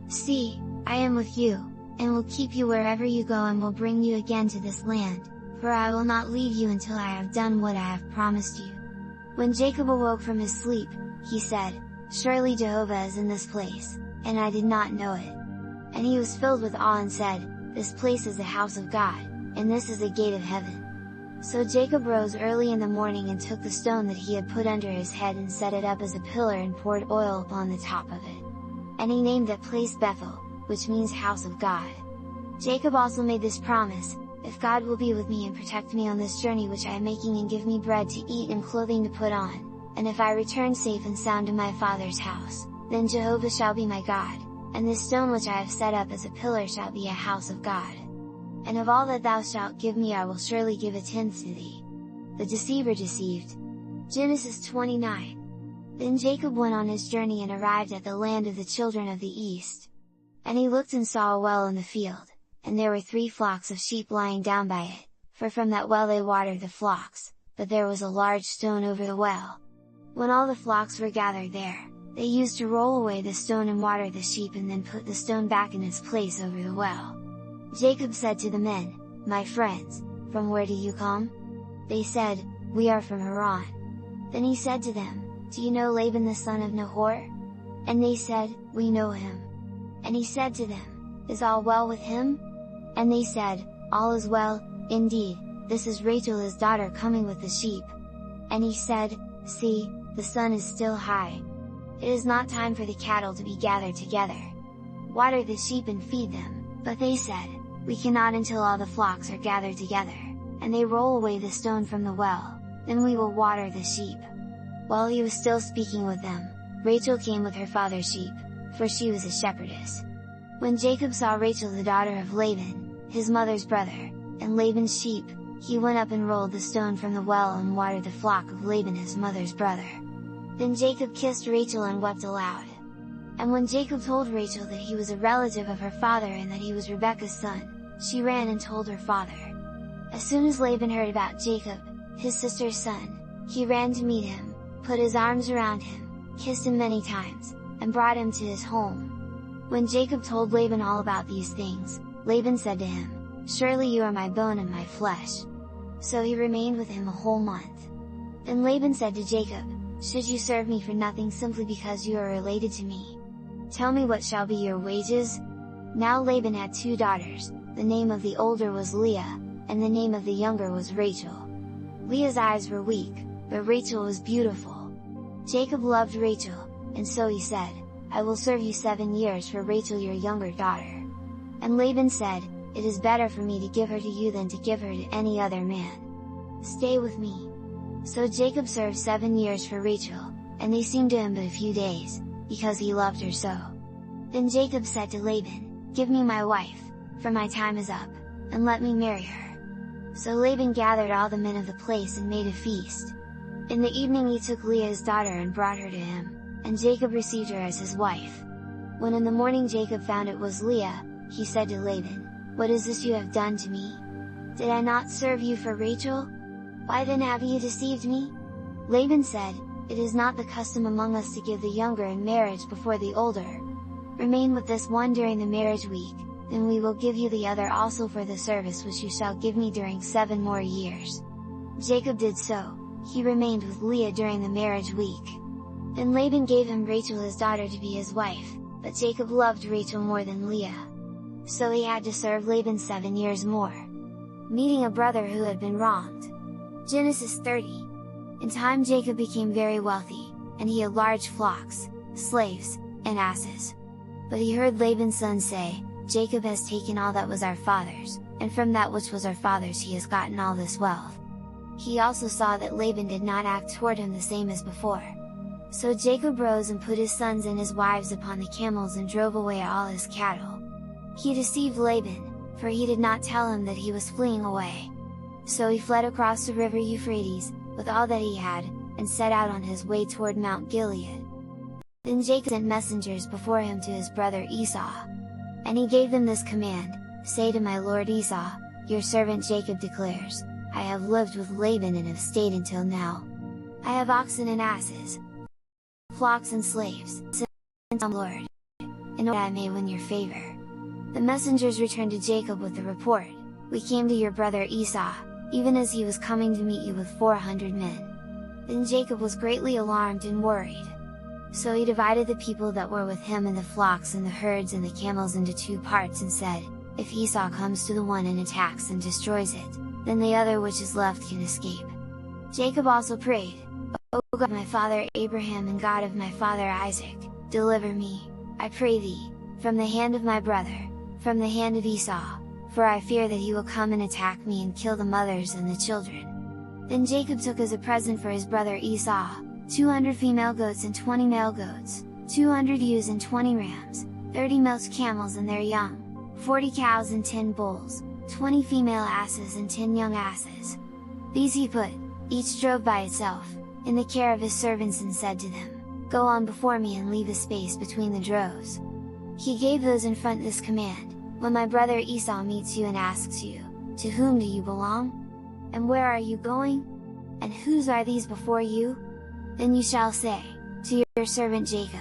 Speaker 1: See, I am with you, and will keep you wherever you go and will bring you again to this land, for I will not leave you until I have done what I have promised you." When Jacob awoke from his sleep, he said, "Surely Jehovah is in this place, and I did not know it." And he was filled with awe and said, "This place is the house of God, and this is the gate of heaven." So Jacob rose early in the morning and took the stone that he had put under his head and set it up as a pillar and poured oil upon the top of it. And he named that place Bethel, which means house of God. Jacob also made this promise, "If God will be with me and protect me on this journey which I am making and give me bread to eat and clothing to put on, and if I return safe and sound to my father's house, then Jehovah shall be my God, and this stone which I have set up as a pillar shall be a house of God. And of all that thou shalt give me I will surely give a tenth to thee." The deceiver deceived. Genesis 29. Then Jacob went on his journey and arrived at the land of the children of the east. And he looked and saw a well in the field, and there were 3 flocks of sheep lying down by it, for from that well they watered the flocks, but there was a large stone over the well. When all the flocks were gathered there, they used to roll away the stone and water the sheep and then put the stone back in its place over the well. Jacob said to the men, "My friends, from where do you come?" They said, "We are from Haran." Then he said to them, "Do you know Laban the son of Nahor?" And they said, "We know him." And he said to them, "Is all well with him?" And they said, "All is well, indeed, this is Rachel his daughter coming with the sheep." And he said, "See, the sun is still high. It is not time for the cattle to be gathered together. Water the sheep and feed them." But they said, "We cannot until all the flocks are gathered together, and they roll away the stone from the well, then we will water the sheep." While he was still speaking with them, Rachel came with her father's sheep, for she was a shepherdess. When Jacob saw Rachel the daughter of Laban, his mother's brother, and Laban's sheep, he went up and rolled the stone from the well and watered the flock of Laban his mother's brother. Then Jacob kissed Rachel and wept aloud. And when Jacob told Rachel that he was a relative of her father and that he was Rebekah's son, she ran and told her father. As soon as Laban heard about Jacob, his sister's son, he ran to meet him, put his arms around him, kissed him many times, and brought him to his home. When Jacob told Laban all about these things, Laban said to him, "Surely you are my bone and my flesh." So he remained with him a whole month. Then Laban said to Jacob, "Should you serve me for nothing simply because you are related to me? Tell me what shall be your wages?" Now Laban had 2 daughters, the name of the older was Leah, and the name of the younger was Rachel. Leah's eyes were weak, but Rachel was beautiful. Jacob loved Rachel, and so he said, "I will serve you 7 years for Rachel your younger daughter." And Laban said, "It is better for me to give her to you than to give her to any other man. Stay with me." So Jacob served 7 years for Rachel, and they seemed to him but a few days, because he loved her so. Then Jacob said to Laban, "Give me my wife, for my time is up, and let me marry her." So Laban gathered all the men of the place and made a feast. In the evening he took Leah's daughter and brought her to him, and Jacob received her as his wife. When in the morning Jacob found it was Leah, he said to Laban, "What is this you have done to me? Did I not serve you for Rachel? Why then have you deceived me?" Laban said, "It is not the custom among us to give the younger in marriage before the older. Remain with this one during the marriage week, then we will give you the other also for the service which you shall give me during 7 more years." Jacob did so, he remained with Leah during the marriage week. Then Laban gave him Rachel his daughter to be his wife, but Jacob loved Rachel more than Leah. So he had to serve Laban 7 years more. Meeting a brother who had been wronged. Genesis 30. In time Jacob became very wealthy, and he had large flocks, slaves, and asses. But he heard Laban's son say, "Jacob has taken all that was our father's, and from that which was our father's he has gotten all this wealth." He also saw that Laban did not act toward him the same as before. So Jacob rose and put his sons and his wives upon the camels and drove away all his cattle. He deceived Laban, for he did not tell him that he was fleeing away. So he fled across the river Euphrates, with all that he had, and set out on his way toward Mount Gilead. Then Jacob sent messengers before him to his brother Esau. And he gave them this command, "Say to my lord Esau, your servant Jacob declares, I have lived with Laban and have stayed until now. I have oxen and asses, flocks and slaves, Lord, in order I may win your favor." The messengers returned to Jacob with the report, "We came to your brother Esau, even as he was coming to meet you with 400 men. Then Jacob was greatly alarmed and worried. So he divided the people that were with him and the flocks and the herds and the camels into 2 parts and said, "If Esau comes to the one and attacks and destroys it, then the other which is left can escape." Jacob also prayed, "O God of my father Abraham and God of my father Isaac, deliver me, I pray thee, from the hand of my brother, from the hand of Esau, for I fear that he will come and attack me and kill the mothers and the children." Then Jacob took as a present for his brother Esau, 200 female goats and 20 male goats, 200 ewes and 20 rams, 30 milch camels and their young, 40 cows and 10 bulls, 20 female asses and 10 young asses. These he put, each drove by itself, in the care of his servants and said to them, "Go on before me and leave a space between the droves." He gave those in front this command, "When my brother Esau meets you and asks you, 'To whom do you belong? And where are you going? And whose are these before you?' Then you shall say, 'To your servant Jacob,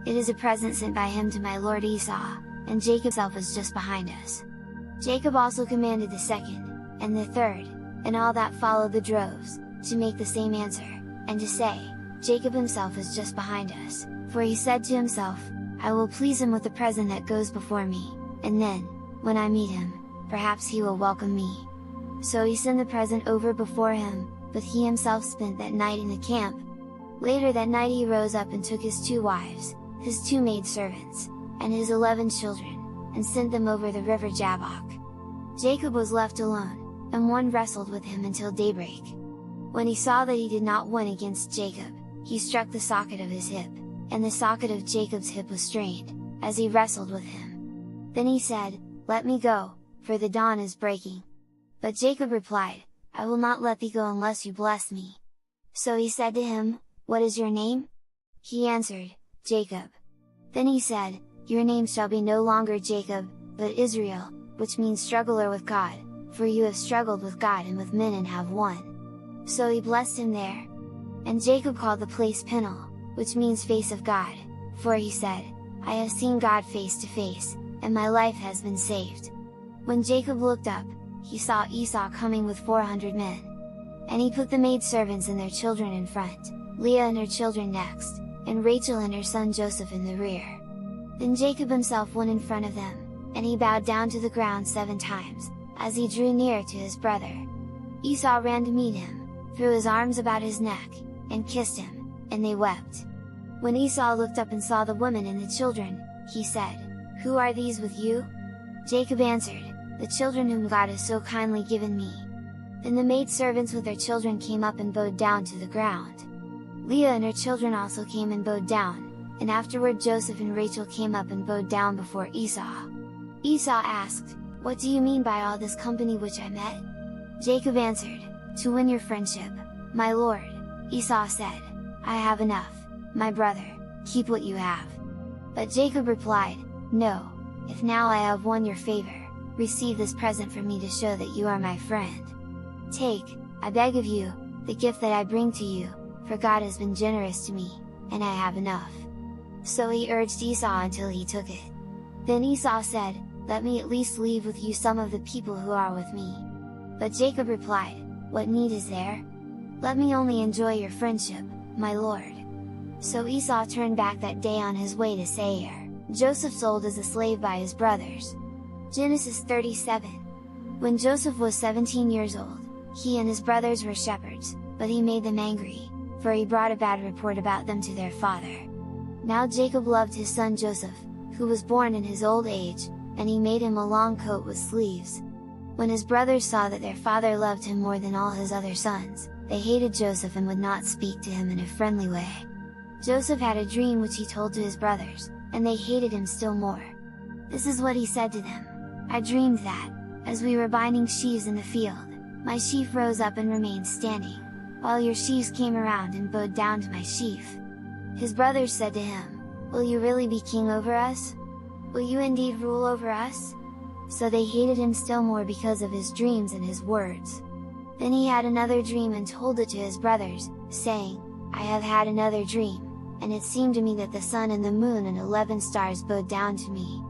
Speaker 1: it is a present sent by him to my lord Esau, and Jacob himself is just behind us.'" Jacob also commanded the second, and the third, and all that followed the droves, to make the same answer, and to say, Jacob himself is just behind us, for he said to himself, I will please him with the present that goes before me, and then, when I meet him, perhaps he will welcome me. So he sent the present over before him, but he himself spent that night in the camp. Later that night he rose up and took his 2 wives, his 2 maidservants, and his 11 children, and sent them over the river Jabbok. Jacob was left alone, and one wrestled with him until daybreak. When he saw that he did not win against Jacob, he struck the socket of his hip, and the socket of Jacob's hip was strained, as he wrestled with him. Then he said, Let me go, for the dawn is breaking. But Jacob replied, I will not let thee go unless you bless me. So he said to him, What is your name? He answered, Jacob. Then he said, Your name shall be no longer Jacob, but Israel, which means struggler with God, for you have struggled with God and with men and have won. So he blessed him there. And Jacob called the place Peniel, which means face of God, for he said, I have seen God face to face, and my life has been saved. When Jacob looked up, he saw Esau coming with 400 men. And he put the maidservants and their children in front, Leah and her children next, and Rachel and her son Joseph in the rear. Then Jacob himself went in front of them, and he bowed down to the ground 7 times, as he drew near to his brother. Esau ran to meet him, threw his arms about his neck, and kissed him, and they wept. When Esau looked up and saw the women and the children, he said, Who are these with you? Jacob answered, The children whom God has so kindly given me. Then the maidservants with their children came up and bowed down to the ground. Leah and her children also came and bowed down, and afterward Joseph and Rachel came up and bowed down before Esau. Esau asked, What do you mean by all this company which I met? Jacob answered, To win your friendship, my lord. Esau said, I have enough, my brother, keep what you have. But Jacob replied, No, if now I have won your favor, receive this present from me to show that you are my friend. Take, I beg of you, the gift that I bring to you, for God has been generous to me, and I have enough. So he urged Esau until he took it. Then Esau said, Let me at least leave with you some of the people who are with me. But Jacob replied, What need is there? Let me only enjoy your friendship, my lord. So Esau turned back that day on his way to Seir. Joseph sold as a slave by his brothers. Genesis 37. When Joseph was 17 years old, he and his brothers were shepherds, but he made them angry, for he brought a bad report about them to their father. Now Jacob loved his son Joseph, who was born in his old age, and he made him a long coat with sleeves. When his brothers saw that their father loved him more than all his other sons, they hated Joseph and would not speak to him in a friendly way. Joseph had a dream which he told to his brothers, and they hated him still more. This is what he said to them: I dreamed that, as we were binding sheaves in the field, my sheaf rose up and remained standing, while your sheaves came around and bowed down to my sheaf. His brothers said to him, Will you really be king over us? Will you indeed rule over us? So they hated him still more because of his dreams and his words. Then he had another dream and told it to his brothers, saying, I have had another dream, and it seemed to me that the sun and the moon and 11 stars bowed down to me.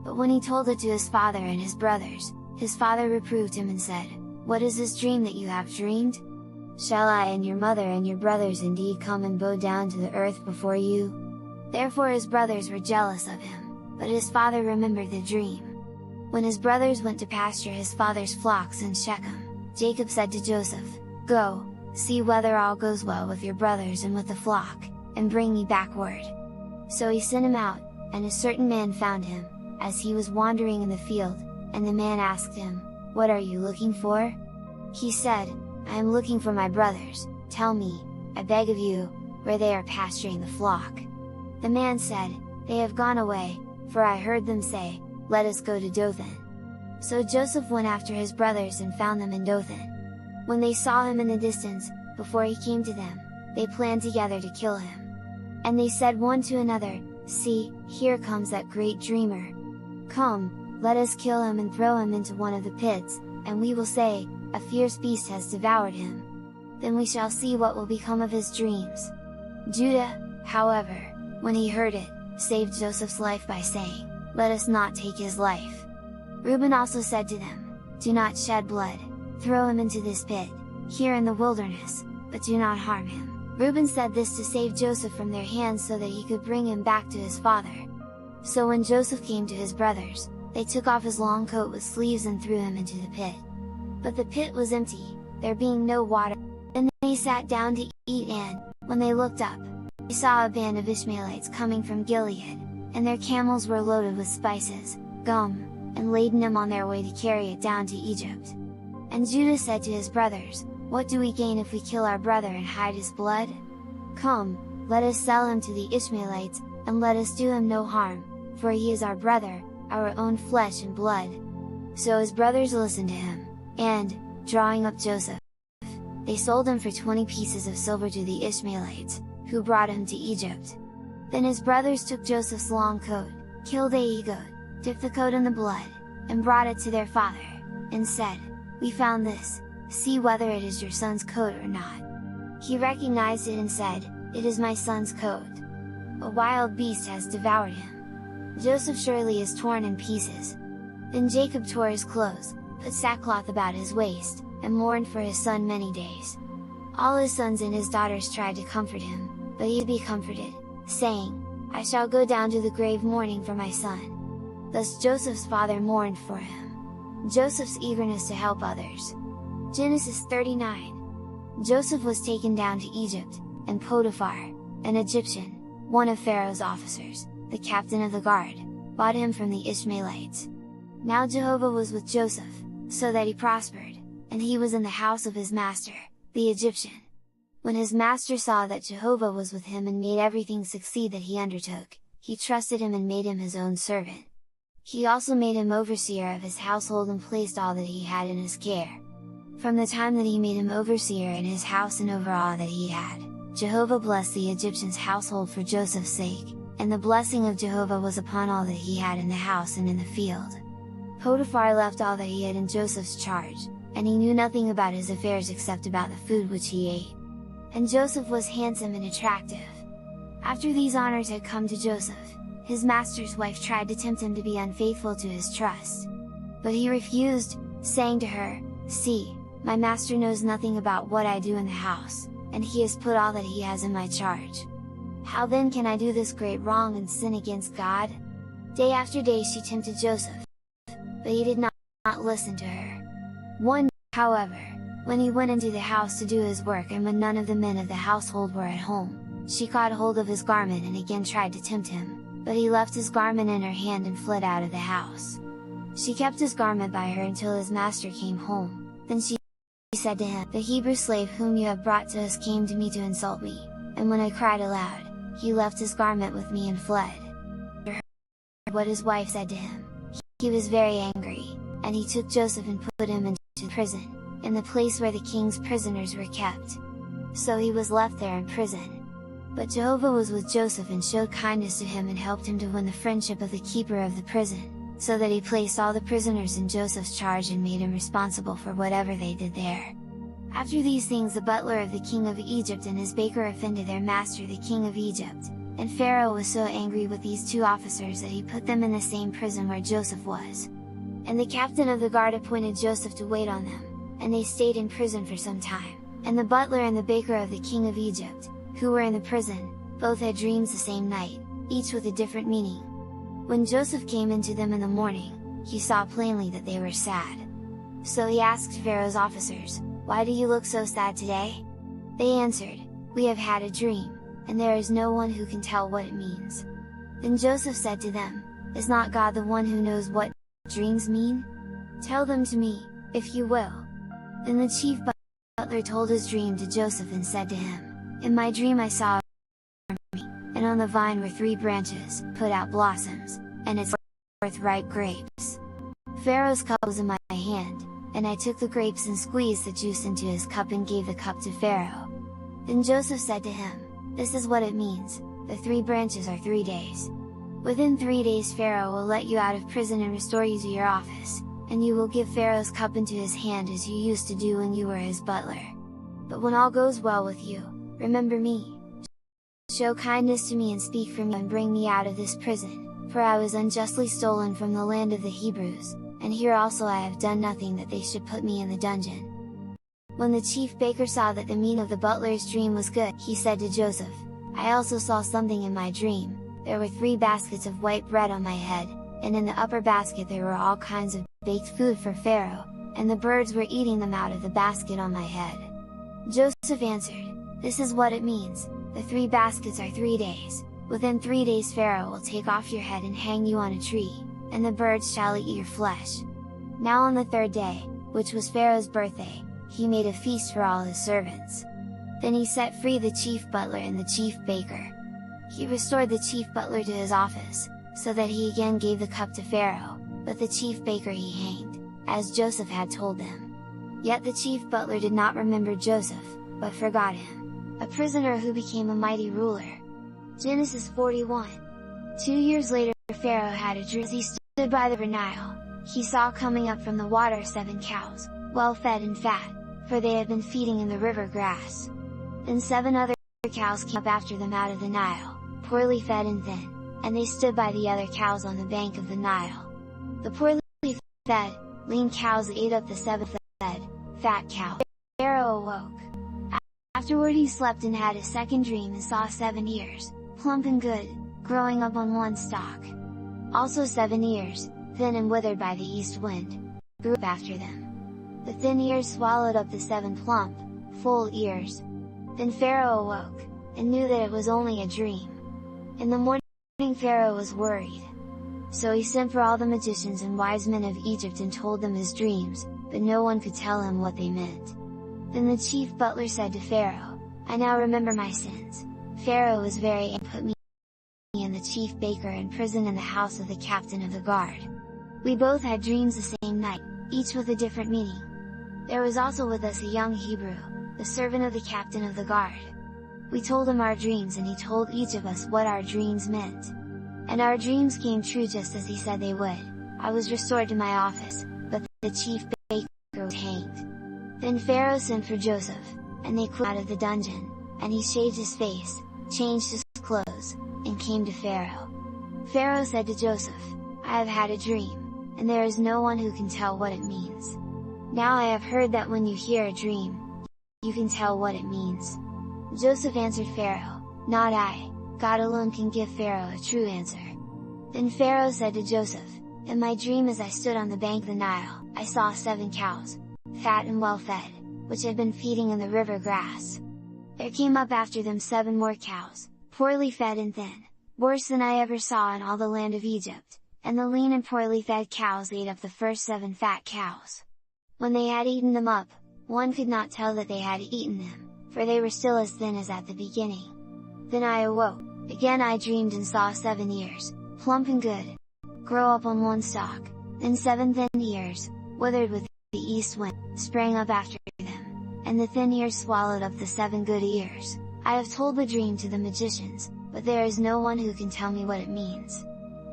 Speaker 1: But when he told it to his father and his brothers, his father reproved him and said, What is this dream that you have dreamed? Shall I and your mother and your brothers indeed come and bow down to the earth before you? Therefore his brothers were jealous of him, but his father remembered the dream. When his brothers went to pasture his father's flocks in Shechem, Jacob said to Joseph, Go, see whether all goes well with your brothers and with the flock, and bring me back word. So he sent him out, and a certain man found him, as he was wandering in the field, and the man asked him, What are you looking for? He said, I am looking for my brothers, tell me, I beg of you, where they are pasturing the flock. The man said, They have gone away, for I heard them say, Let us go to Dothan. So Joseph went after his brothers and found them in Dothan. When they saw him in the distance, before he came to them, they planned together to kill him. And they said one to another, See, here comes that great dreamer. Come, let us kill him and throw him into one of the pits, and we will say, A fierce beast has devoured him. Then we shall see what will become of his dreams. Judah, however, when he heard it, saved Joseph's life by saying, Let us not take his life. Reuben also said to them, Do not shed blood, throw him into this pit, here in the wilderness, but do not harm him, Reuben said this to save Joseph from their hands so that he could bring him back to his father. So when Joseph came to his brothers, they took off his long coat with sleeves and threw him into the pit. But the pit was empty, there being no water. Then they sat down to eat, and, when they looked up, they saw a band of Ishmaelites coming from Gilead, and their camels were loaded with spices, gum, and laden them on their way to carry it down to Egypt. And Judah said to his brothers, "What do we gain if we kill our brother and hide his blood? Come, let us sell him to the Ishmaelites, and let us do him no harm, for he is our brother, our own flesh and blood." So his brothers listened to him, and, drawing up Joseph, they sold him for 20 pieces of silver to the Ishmaelites, who brought him to Egypt. Then his brothers took Joseph's long coat, killed a he-goat, dipped the coat in the blood, and brought it to their father, and said, "We found this, see whether it is your son's coat or not." He recognized it and said, "It is my son's coat. A wild beast has devoured him. Joseph surely is torn in pieces." Then Jacob tore his clothes, put sackcloth about his waist, and mourned for his son many days. All his sons and his daughters tried to comfort him, but he could be comforted, saying, "I shall go down to the grave mourning for my son." Thus Joseph's father mourned for him. Joseph's eagerness to help others. Genesis 39. Joseph was taken down to Egypt, and Potiphar, an Egyptian, one of Pharaoh's officers, the captain of the guard, bought him from the Ishmaelites. Now Jehovah was with Joseph, so that he prospered, and he was in the house of his master, the Egyptian. When his master saw that Jehovah was with him and made everything succeed that he undertook, he trusted him and made him his own servant. He also made him overseer of his household and placed all that he had in his care. From the time that he made him overseer in his house and over all that he had, Jehovah blessed the Egyptian's household for Joseph's sake, and the blessing of Jehovah was upon all that he had in the house and in the field. Potiphar left all that he had in Joseph's charge, and he knew nothing about his affairs except about the food which he ate. And Joseph was handsome and attractive. After these honors had come to Joseph, his master's wife tried to tempt him to be unfaithful to his trust. But he refused, saying to her, "See, my master knows nothing about what I do in the house, and he has put all that he has in my charge. How then can I do this great wrong and sin against God?" Day after day she tempted Joseph, but he did not listen to her. One day, however, when he went into the house to do his work and when none of the men of the household were at home, she caught hold of his garment and again tried to tempt him, but he left his garment in her hand and fled out of the house. She kept his garment by her until his master came home, then she said to him, "The Hebrew slave whom you have brought to us came to me to insult me, and when I cried aloud, he left his garment with me and fled." What his wife said to him, he was very angry, and he took Joseph and put him into prison, in the place where the king's prisoners were kept. So he was left there in prison. But Jehovah was with Joseph and showed kindness to him and helped him to win the friendship of the keeper of the prison, so that he placed all the prisoners in Joseph's charge and made him responsible for whatever they did there. After these things the butler of the king of Egypt and his baker offended their master the king of Egypt, and Pharaoh was so angry with these two officers that he put them in the same prison where Joseph was. And the captain of the guard appointed Joseph to wait on them, and they stayed in prison for some time, and the butler and the baker of the king of Egypt, who were in the prison, both had dreams the same night, each with a different meaning. When Joseph came into them in the morning, he saw plainly that they were sad. So he asked Pharaoh's officers, "Why do you look so sad today?" They answered, "We have had a dream, and there is no one who can tell what it means." Then Joseph said to them, "Is not God the one who knows what dreams mean? Tell them to me, if you will." Then the chief butler told his dream to Joseph and said to him, "In my dream I saw a tree, and on the vine were 3 branches, put out blossoms, and its forth ripe grapes. Pharaoh's cup was in my hand, and I took the grapes and squeezed the juice into his cup and gave the cup to Pharaoh." Then Joseph said to him, "This is what it means, the 3 branches are 3 days. Within 3 days Pharaoh will let you out of prison and restore you to your office, and you will give Pharaoh's cup into his hand as you used to do when you were his butler. But when all goes well with you, remember me. Show kindness to me and speak for me and bring me out of this prison, for I was unjustly stolen from the land of the Hebrews, and here also I have done nothing that they should put me in the dungeon." When the chief baker saw that the meaning of the butler's dream was good, he said to Joseph, "I also saw something in my dream. There were 3 baskets of white bread on my head, and in the upper basket there were all kinds of baked food for Pharaoh, and the birds were eating them out of the basket on my head." Joseph answered, "This is what it means, the 3 baskets are 3 days, within 3 days Pharaoh will take off your head and hang you on a tree, and the birds shall eat your flesh." Now on the 3rd day, which was Pharaoh's birthday, he made a feast for all his servants. Then he set free the chief butler and the chief baker. He restored the chief butler to his office, so that he again gave the cup to Pharaoh, but the chief baker he hanged, as Joseph had told them. Yet the chief butler did not remember Joseph, but forgot him, a prisoner who became a mighty ruler. Genesis 41. 2 years later Pharaoh had a dream. As he stood by the river Nile, he saw coming up from the water 7 cows, well fed and fat, for they had been feeding in the river grass. Then 7 other cows came up after them out of the Nile, poorly fed and thin, and they stood by the other cows on the bank of the Nile. The poorly fed, lean cows ate up the 7 fed, fat cow. Pharaoh awoke. Afterward he slept and had a second dream and saw 7 ears, plump and good, growing up on one stalk. Also 7 ears, thin and withered by the east wind, grew up after them. The thin ears swallowed up the 7 plump, full ears. Then Pharaoh awoke, and knew that it was only a dream. In the morning Pharaoh was worried. So he sent for all the magicians and wise men of Egypt and told them his dreams, but no one could tell him what they meant. Then the chief butler said to Pharaoh, "I now remember my sins." Pharaoh was very angry and put me and the chief baker in prison in the house of the captain of the guard. We both had dreams the same night, each with a different meaning. There was also with us a young Hebrew, the servant of the captain of the guard. We told him our dreams and he told each of us what our dreams meant. And our dreams came true just as he said they would. I was restored to my office, but the chief baker was hanged. Then Pharaoh sent for Joseph, and they came out of the dungeon, and he shaved his face, changed his clothes, and came to Pharaoh. Pharaoh said to Joseph, "I have had a dream, and there is no one who can tell what it means. Now I have heard that when you hear a dream, you can tell what it means." Joseph answered Pharaoh, "Not I, God alone can give Pharaoh a true answer." Then Pharaoh said to Joseph, "In my dream as I stood on the bank of the Nile, I saw 7 cows, fat and well fed, which had been feeding in the river grass. There came up after them 7 more cows, poorly fed and thin, worse than I ever saw in all the land of Egypt, and the lean and poorly fed cows ate up the first 7 fat cows. When they had eaten them up, one could not tell that they had eaten them, for they were still as thin as at the beginning. Then I awoke, again I dreamed and saw 7 ears, plump and good, grow up on one stalk, then 7 thin ears, withered with the east wind, sprang up after them, and the thin ears swallowed up the 7 good ears. I have told the dream to the magicians, but there is no one who can tell me what it means."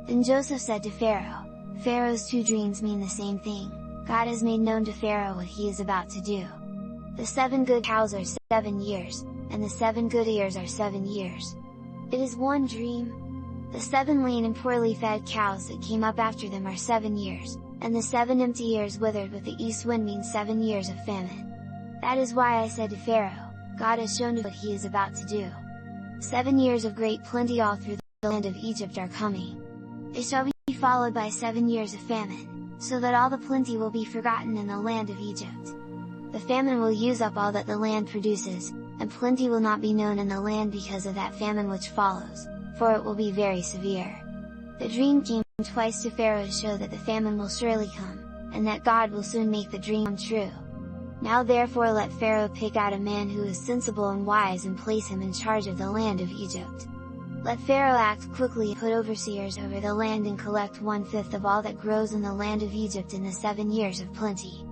Speaker 1: Then Joseph said to Pharaoh, "Pharaoh's 2 dreams mean the same thing. God has made known to Pharaoh what he is about to do. The 7 good cows are 7 years, and the 7 good ears are 7 years. It is one dream. The 7 lean and poorly fed cows that came up after them are 7 years, and the 7 empty ears withered with the east wind mean 7 years of famine. That is why I said to Pharaoh, God has shown what he is about to do. 7 years of great plenty all through the land of Egypt are coming. It shall be followed by 7 years of famine, so that all the plenty will be forgotten in the land of Egypt. The famine will use up all that the land produces, and plenty will not be known in the land because of that famine which follows, for it will be very severe. The dream came twice to Pharaoh to show that the famine will surely come, and that God will soon make the dream come true. Now therefore let Pharaoh pick out a man who is sensible and wise and place him in charge of the land of Egypt. Let Pharaoh act quickly and put overseers over the land and collect 1/5 of all that grows in the land of Egypt in the 7 years of plenty.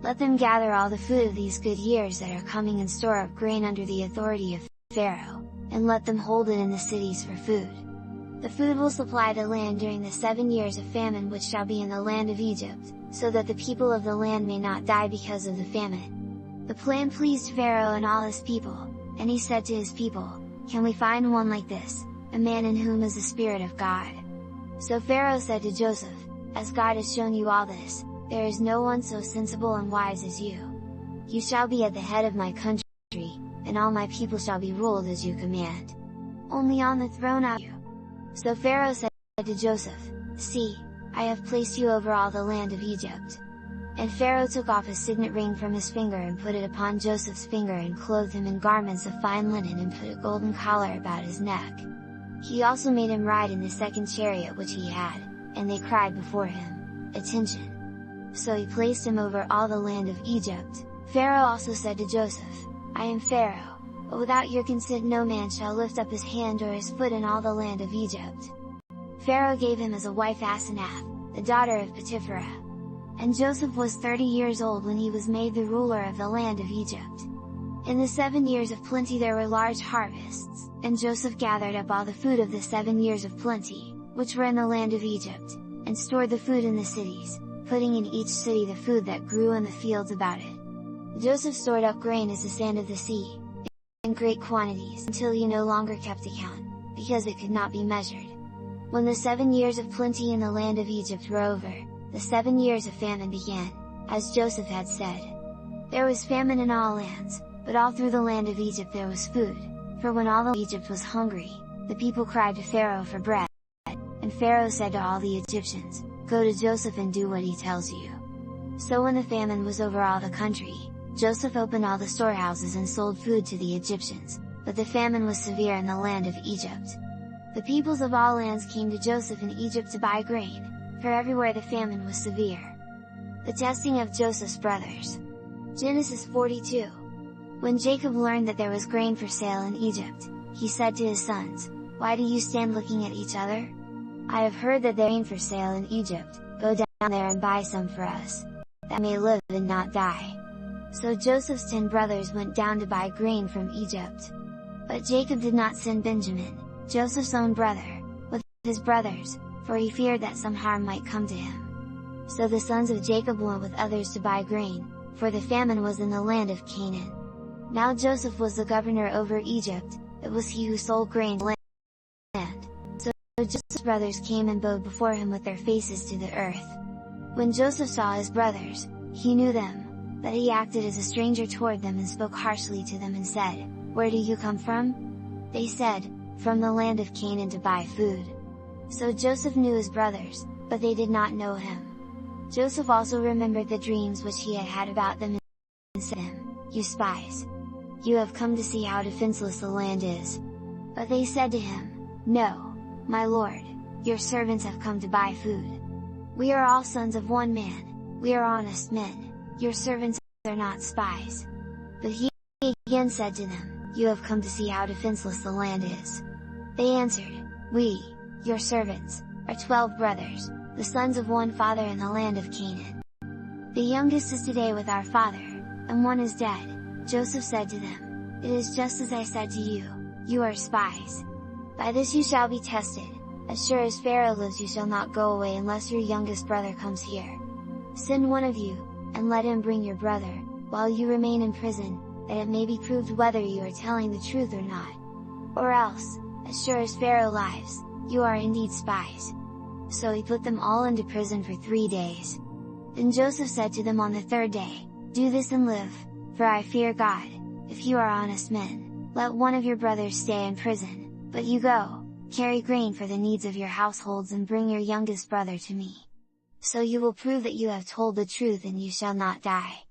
Speaker 1: Let them gather all the food of these good years that are coming and store up grain under the authority of Pharaoh, and let them hold it in the cities for food. The food will supply the land during the 7 years of famine which shall be in the land of Egypt, so that the people of the land may not die because of the famine." The plan pleased Pharaoh and all his people, and he said to his people, "Can we find one like this, a man in whom is the Spirit of God?" So Pharaoh said to Joseph, "As God has shown you all this, there is no one so sensible and wise as you. You shall be at the head of my country, and all my people shall be ruled as you command. Only on the throne are you." So Pharaoh said to Joseph, "See, I have placed you over all the land of Egypt." And Pharaoh took off his signet ring from his finger and put it upon Joseph's finger and clothed him in garments of fine linen and put a golden collar about his neck. He also made him ride in the second chariot which he had, and they cried before him, "Attention!" So he placed him over all the land of Egypt. Pharaoh also said to Joseph, "I am Pharaoh, but without your consent no man shall lift up his hand or his foot in all the land of Egypt." Pharaoh gave him as a wife Asenath, the daughter of Potipherah. And Joseph was 30 years old when he was made the ruler of the land of Egypt. In the 7 years of plenty there were large harvests, and Joseph gathered up all the food of the 7 years of plenty, which were in the land of Egypt, and stored the food in the cities, putting in each city the food that grew in the fields about it. Joseph stored up grain as the sand of the sea, in great quantities until he no longer kept account, because it could not be measured. When the 7 years of plenty in the land of Egypt were over, the 7 years of famine began, as Joseph had said. There was famine in all lands, but all through the land of Egypt there was food, for when all of Egypt was hungry, the people cried to Pharaoh for bread. And Pharaoh said to all the Egyptians, "Go to Joseph and do what he tells you." So when the famine was over all the country, Joseph opened all the storehouses and sold food to the Egyptians, but the famine was severe in the land of Egypt. The peoples of all lands came to Joseph in Egypt to buy grain, for everywhere the famine was severe. The testing of Joseph's brothers. Genesis 42. When Jacob learned that there was grain for sale in Egypt, he said to his sons, "Why do you stand looking at each other? I have heard that there is grain for sale in Egypt, go down there and buy some for us, that we may live and not die." So Joseph's 10 brothers went down to buy grain from Egypt. But Jacob did not send Benjamin, Joseph's own brother, with his brothers, for he feared that some harm might come to him. So the sons of Jacob went with others to buy grain, for the famine was in the land of Canaan. Now Joseph was the governor over Egypt, it was he who sold grain to land. So Joseph's brothers came and bowed before him with their faces to the earth. When Joseph saw his brothers, he knew them, but he acted as a stranger toward them and spoke harshly to them and said, "Where do you come from?" They said, "From the land of Canaan to buy food." So Joseph knew his brothers, but they did not know him. Joseph also remembered the dreams which he had had about them and said to them, "You spies! You have come to see how defenseless the land is." But they said to him, "No, my lord, your servants have come to buy food. We are all sons of one man, we are honest men, your servants are not spies." But he again said to them, "You have come to see how defenseless the land is." They answered, "We, your servants, are 12 brothers, the sons of one father in the land of Canaan. The youngest is today with our father, and one is dead." Joseph said to them, "It is just as I said to you, you are spies. By this you shall be tested, as sure as Pharaoh lives you shall not go away unless your youngest brother comes here. Send one of you, and let him bring your brother, while you remain in prison, that it may be proved whether you are telling the truth or not. Or else, as sure as Pharaoh lives, you are indeed spies." So he put them all into prison for 3 days. Then Joseph said to them on the 3rd day, "Do this and live, for I fear God. If you are honest men, let one of your brothers stay in prison, but you go, carry grain for the needs of your households and bring your youngest brother to me. So you will prove that you have told the truth and you shall not die."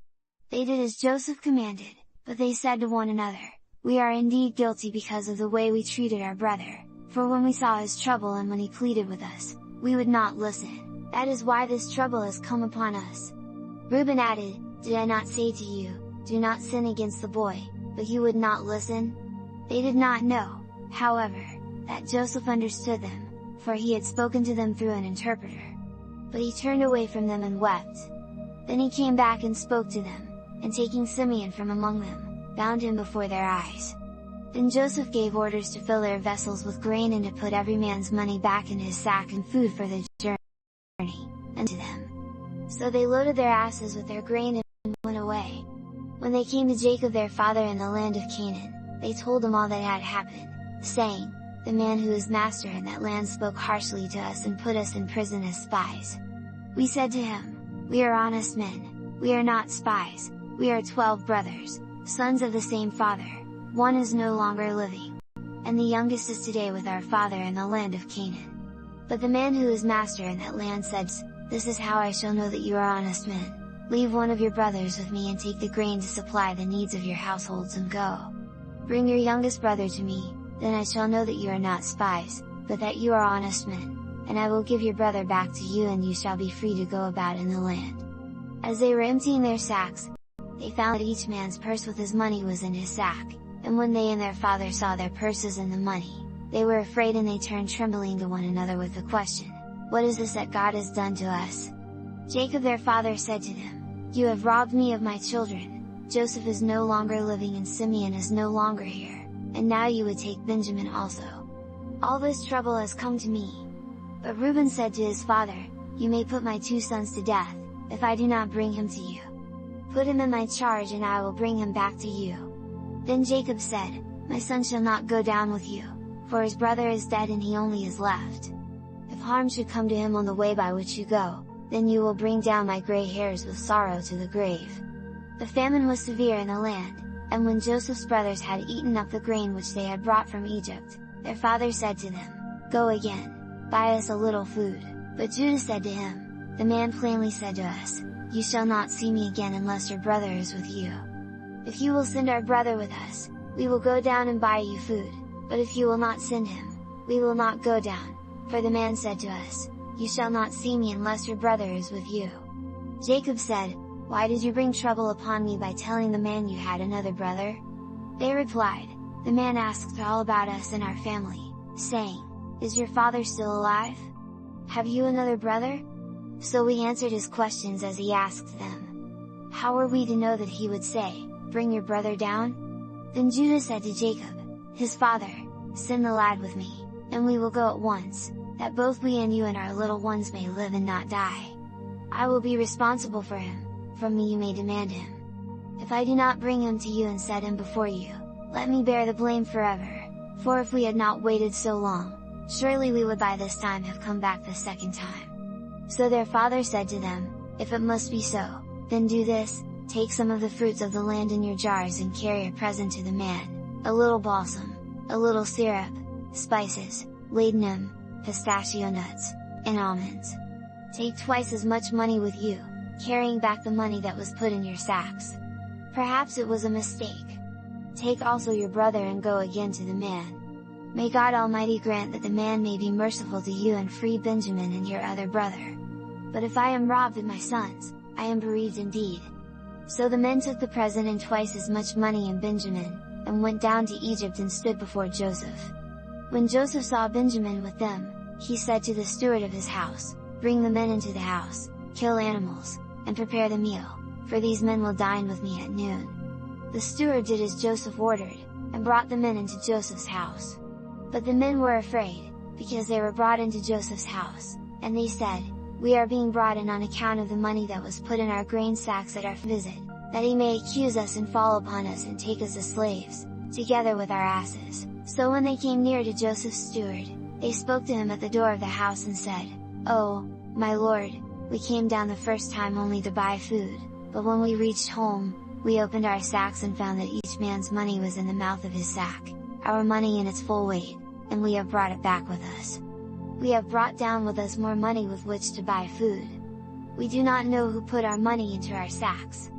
Speaker 1: They did as Joseph commanded, but they said to one another, "We are indeed guilty because of the way we treated our brother, for when we saw his trouble and when he pleaded with us, we would not listen, that is why this trouble has come upon us." Reuben added, "Did I not say to you, do not sin against the boy, but you would not listen?" They did not know, however, that Joseph understood them, for he had spoken to them through an interpreter. But he turned away from them and wept. Then he came back and spoke to them, and taking Simeon from among them, bound him before their eyes. Then Joseph gave orders to fill their vessels with grain and to put every man's money back in his sack and food for the journey, and to them. So they loaded their asses with their grain and went away. When they came to Jacob their father in the land of Canaan, they told him all that had happened, saying, "The man who is master in that land spoke harshly to us and put us in prison as spies. We said to him, 'We are honest men, we are not spies, We are 12 brothers, sons of the same father, one is no longer living, and the youngest is today with our father in the land of Canaan. But the man who is master in that land said, This is how I shall know that you are honest men. Leave one of your brothers with me and take the grain to supply the needs of your households and go. Bring your youngest brother to me, then I shall know that you are not spies, but that you are honest men, and I will give your brother back to you and you shall be free to go about in the land. As they were emptying their sacks, they found that each man's purse with his money was in his sack, and when they and their father saw their purses and the money, they were afraid and they turned trembling to one another with the question, What is this that God has done to us? Jacob their father said to them, You have robbed me of my children. Joseph is no longer living and Simeon is no longer here, and now you would take Benjamin also. All this trouble has come to me. But Reuben said to his father, You may put my 2 sons to death, if I do not bring him to you. Put him in my charge and I will bring him back to you. Then Jacob said, My son shall not go down with you, for his brother is dead and he only is left. If harm should come to him on the way by which you go, then you will bring down my gray hairs with sorrow to the grave. The famine was severe in the land, and when Joseph's brothers had eaten up the grain which they had brought from Egypt, their father said to them, Go again, buy us a little food. But Judah said to him, The man plainly said to us, You shall not see me again unless your brother is with you. If you will send our brother with us, we will go down and buy you food, but if you will not send him, we will not go down, for the man said to us, You shall not see me unless your brother is with you. Jacob said, Why did you bring trouble upon me by telling the man you had another brother? They replied, The man asked all about us and our family, saying, Is your father still alive? Have you another brother? So we answered his questions as he asked them. How were we to know that he would say, Bring your brother down? Then Judah said to Jacob, his father, Send the lad with me, and we will go at once, that both we and you and our little ones may live and not die. I will be responsible for him, from me you may demand him. If I do not bring him to you and set him before you, let me bear the blame forever, for if we had not waited so long, surely we would by this time have come back the second time. So their father said to them, If it must be so, then do this, take some of the fruits of the land in your jars and carry a present to the man, a little balsam, a little syrup, spices, ladanum, pistachio nuts, and almonds. Take twice as much money with you, carrying back the money that was put in your sacks. Perhaps it was a mistake. Take also your brother and go again to the man. May God Almighty grant that the man may be merciful to you and free Benjamin and your other brother. But if I am robbed of my sons, I am bereaved indeed. So the men took the present and twice as much money and Benjamin, and went down to Egypt and stood before Joseph. When Joseph saw Benjamin with them, he said to the steward of his house, Bring the men into the house, kill animals, and prepare the meal, for these men will dine with me at noon. The steward did as Joseph ordered, and brought the men into Joseph's house. But the men were afraid, because they were brought into Joseph's house, and they said, We are being brought in on account of the money that was put in our grain sacks at our visit, that he may accuse us and fall upon us and take us as slaves, together with our asses. So when they came near to Joseph's steward, they spoke to him at the door of the house and said, Oh, my lord, we came down the first time only to buy food, but when we reached home, we opened our sacks and found that each man's money was in the mouth of his sack, our money in its full weight, and we have brought it back with us. We have brought down with us more money with which to buy food. We do not know who put our money into our sacks.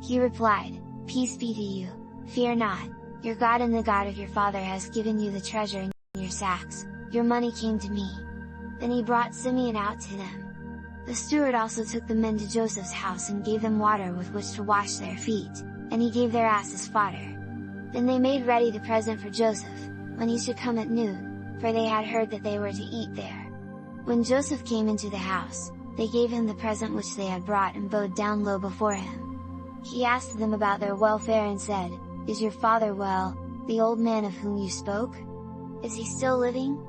Speaker 1: He replied, Peace be to you, fear not, your God and the God of your father has given you the treasure in your sacks, your money came to me. Then he brought Simeon out to them. The steward also took the men to Joseph's house and gave them water with which to wash their feet, and he gave their asses fodder. Then they made ready the present for Joseph, when he should come at noon, for they had heard that they were to eat there. When Joseph came into the house, they gave him the present which they had brought and bowed down low before him. He asked them about their welfare and said, Is your father well, the old man of whom you spoke? Is he still living?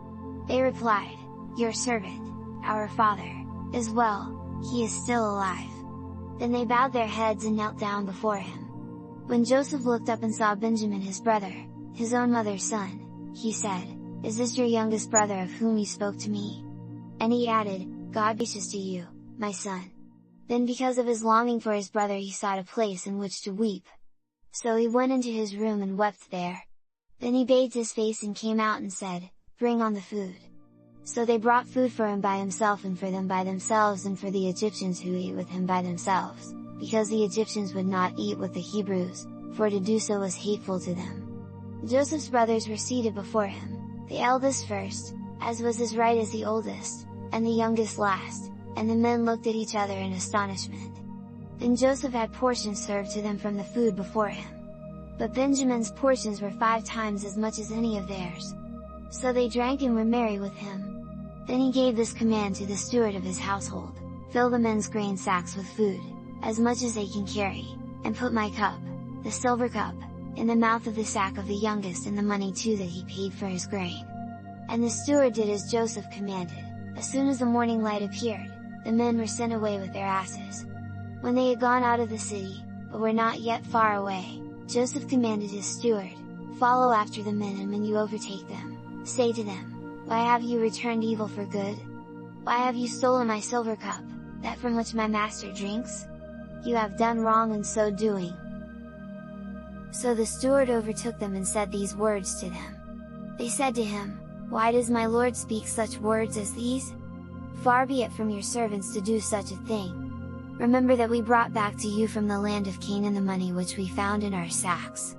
Speaker 1: They replied, Your servant, our father, is well, he is still alive. Then they bowed their heads and knelt down before him. When Joseph looked up and saw Benjamin his brother, his own mother's son, he said, Is this your youngest brother of whom you spoke to me? And he added, God gracious to you, my son. Then because of his longing for his brother he sought a place in which to weep. So he went into his room and wept there. Then he bathed his face and came out and said, "Bring on the food." So they brought food for him by himself and for them by themselves and for the Egyptians who ate with him by themselves, because the Egyptians would not eat with the Hebrews, for to do so was hateful to them. Joseph's brothers were seated before him, the eldest first, as was his right as the oldest, and the youngest last, and the men looked at each other in astonishment. Then Joseph had portions served to them from the food before him. But Benjamin's portions were 5 times as much as any of theirs. So they drank and were merry with him. Then he gave this command to the steward of his household: "Fill the men's grain sacks with food, as much as they can carry, and put my cup, the silver cup, in the mouth of the sack of the youngest and the money too that he paid for his grain." And the steward did as Joseph commanded. As soon as the morning light appeared, the men were sent away with their asses. When they had gone out of the city, but were not yet far away, Joseph commanded his steward, "Follow after the men, and when you overtake them, say to them, 'Why have you returned evil for good? Why have you stolen my silver cup, that from which my master drinks? You have done wrong in so doing.'" So the steward overtook them and said these words to them. They said to him, "Why does my lord speak such words as these? Far be it from your servants to do such a thing. Remember that we brought back to you from the land of Canaan the money which we found in our sacks.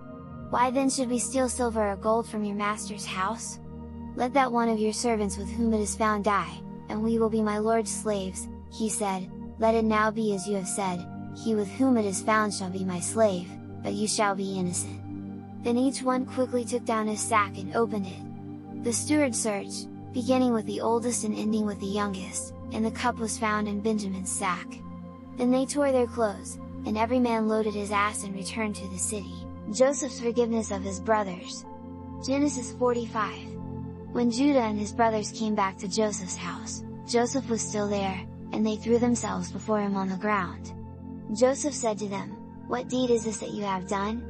Speaker 1: Why then should we steal silver or gold from your master's house? Let that one of your servants with whom it is found die, and we will be my lord's slaves." He said, "Let it now be as you have said, he with whom it is found shall be my slave, but you shall be innocent." Then each one quickly took down his sack and opened it. The steward searched, beginning with the oldest and ending with the youngest, and the cup was found in Benjamin's sack. Then they tore their clothes, and every man loaded his ass and returned to the city. Joseph's forgiveness of his brothers. Genesis 45. When Judah and his brothers came back to Joseph's house, Joseph was still there, and they threw themselves before him on the ground. Joseph said to them, "What deed is this that you have done?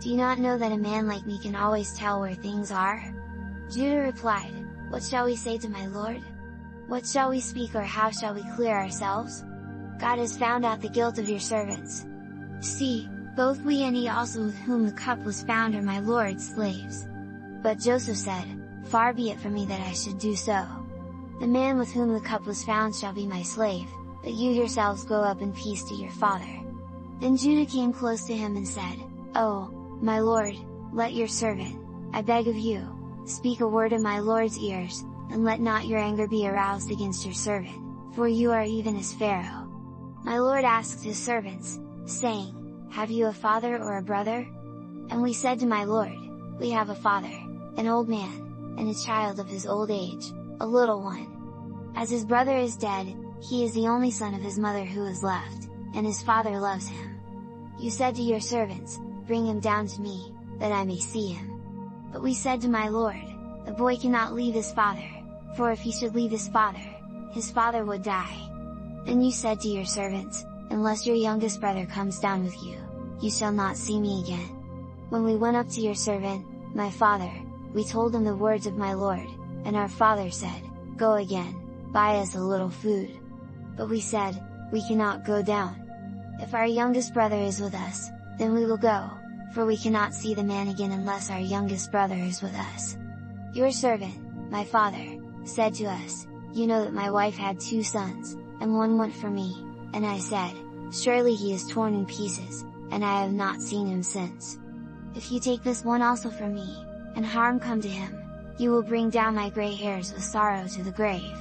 Speaker 1: Do you not know that a man like me can always tell where things are?" Judah replied, "What shall we say to my lord? What shall we speak, or how shall we clear ourselves? God has found out the guilt of your servants. See, both we and he also with whom the cup was found are my lord's slaves." But Joseph said, "Far be it from me that I should do so. The man with whom the cup was found shall be my slave, but you yourselves go up in peace to your father." Then Judah came close to him and said, "Oh, my lord, let your servant, I beg of you, speak a word in my lord's ears, and let not your anger be aroused against your servant, for you are even as Pharaoh. My lord asked his servants, saying, 'Have you a father or a brother?' And we said to my lord, 'We have a father, an old man, and a child of his old age, a little one. As his brother is dead, he is the only son of his mother who is left, and his father loves him. You said to your servants, Bring him down to me, that I may see him. But we said to my lord, The boy cannot leave his father, for if he should leave his father would die. Then you said to your servants, Unless your youngest brother comes down with you, you shall not see me again. When we went up to your servant, my father, we told him the words of my lord, and our father said, Go again, buy us a little food. But we said, We cannot go down. If our youngest brother is with us, then we will go, for we cannot see the man again unless our youngest brother is with us. Your servant, my father, said to us, You know that my wife had 2 sons, and one went for me, and I said, Surely he is torn in pieces, and I have not seen him since. If you take this one also from me, and harm come to him, you will bring down my gray hairs with sorrow to the grave.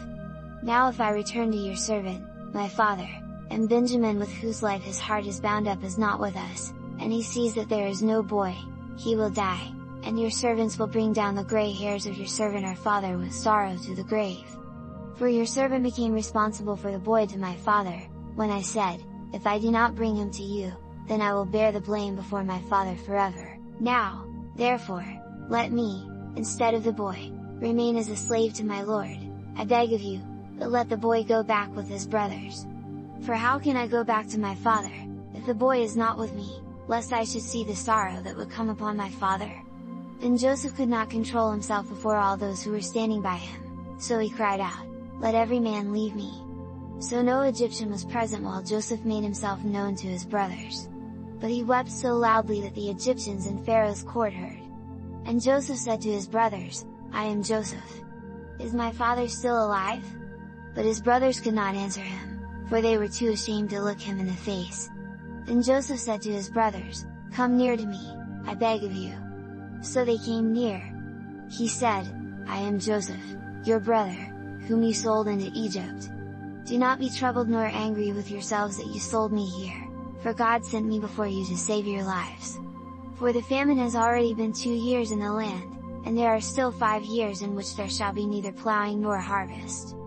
Speaker 1: Now if I return to your servant, my father, and Benjamin with whose life his heart is bound up is not with us, and he sees that there is no boy, he will die, and your servants will bring down the gray hairs of your servant our father with sorrow to the grave. For your servant became responsible for the boy to my father, when I said, If I do not bring him to you, then I will bear the blame before my father forever. Now, therefore, let me, instead of the boy, remain as a slave to my lord, I beg of you, but let the boy go back with his brothers. For how can I go back to my father, if the boy is not with me, lest I should see the sorrow that would come upon my father?" Then Joseph could not control himself before all those who were standing by him, so he cried out, Let every man leave me. So no Egyptian was present while Joseph made himself known to his brothers. But he wept so loudly that the Egyptians in Pharaoh's court heard. And Joseph said to his brothers, "I am Joseph. Is my father still alive?" But his brothers could not answer him, for they were too ashamed to look him in the face. Then Joseph said to his brothers, "Come near to me, I beg of you." So they came near. He said, "I am Joseph, your brother, whom you sold into Egypt. Do not be troubled nor angry with yourselves that you sold me here, for God sent me before you to save your lives. For the famine has already been 2 years in the land, and there are still 5 years in which there shall be neither plowing nor harvest.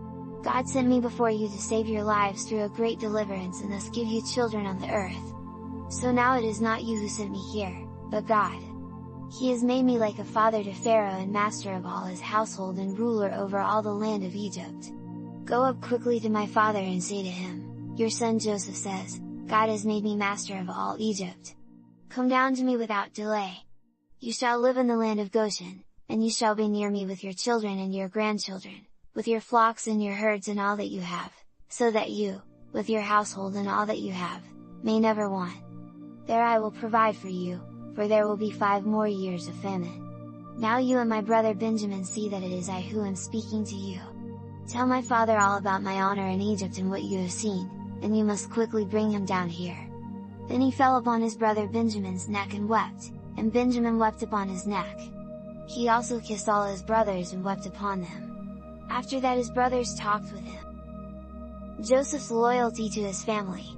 Speaker 1: God sent me before you to save your lives through a great deliverance and thus give you children on the earth. So now it is not you who sent me here, but God. He has made me like a father to Pharaoh and master of all his household and ruler over all the land of Egypt. Go up quickly to my father and say to him, 'Your son Joseph says, God has made me master of all Egypt. Come down to me without delay. You shall live in the land of Goshen, and you shall be near me with your children and your grandchildren, with your flocks and your herds and all that you have, so that you, with your household and all that you have, may never want. There I will provide for you, for there will be 5 more years of famine. Now you and my brother Benjamin see that it is I who am speaking to you. Tell my father all about my honor in Egypt and what you have seen, and you must quickly bring him down here.' Then he fell upon his brother Benjamin's neck and wept, and Benjamin wept upon his neck. He also kissed all his brothers and wept upon them. After that his brothers talked with him. Joseph's loyalty to his family.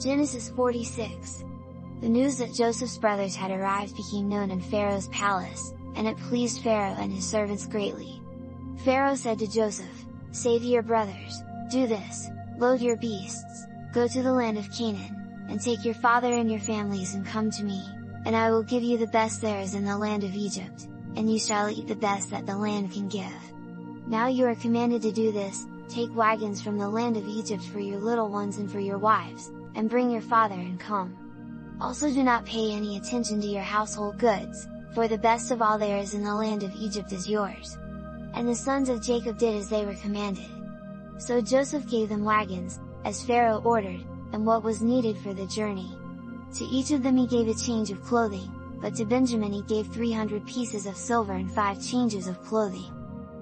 Speaker 1: Genesis 46. The news that Joseph's brothers had arrived became known in Pharaoh's palace, and it pleased Pharaoh and his servants greatly. Pharaoh said to Joseph, "Say to your brothers, do this, load your beasts, go to the land of Canaan, and take your father and your families and come to me, and I will give you the best there is in the land of Egypt, and you shall eat the best that the land can give. Now you are commanded to do this, take wagons from the land of Egypt for your little ones and for your wives, and bring your father and come. Also do not pay any attention to your household goods, for the best of all there is in the land of Egypt is yours." And the sons of Jacob did as they were commanded. So Joseph gave them wagons, as Pharaoh ordered, and what was needed for the journey. To each of them he gave a change of clothing, but to Benjamin he gave 300 pieces of silver and 5 changes of clothing.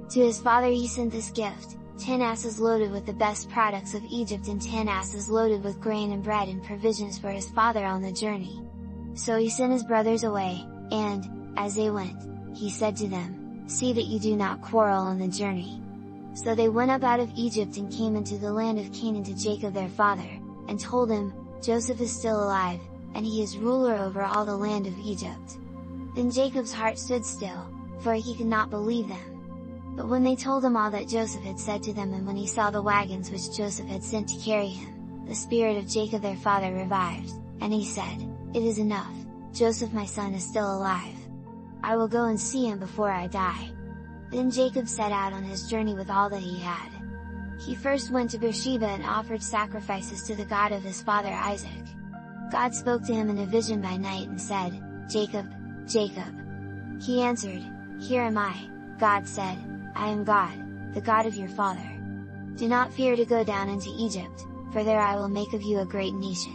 Speaker 1: To his father he sent this gift, 10 asses loaded with the best products of Egypt and 10 asses loaded with grain and bread and provisions for his father on the journey. So he sent his brothers away, and, as they went, he said to them, "See that you do not quarrel on the journey." So they went up out of Egypt and came into the land of Canaan to Jacob their father, and told him, "Joseph is still alive, and he is ruler over all the land of Egypt." Then Jacob's heart stood still, for he could not believe them. But when they told him all that Joseph had said to them and when he saw the wagons which Joseph had sent to carry him, the spirit of Jacob their father revived, and he said, "It is enough, Joseph my son is still alive. I will go and see him before I die." Then Jacob set out on his journey with all that he had. He first went to Beersheba and offered sacrifices to the God of his father Isaac. God spoke to him in a vision by night and said, "Jacob, Jacob." He answered, "Here am I." God said, "I am God, the God of your father. Do not fear to go down into Egypt, for there I will make of you a great nation.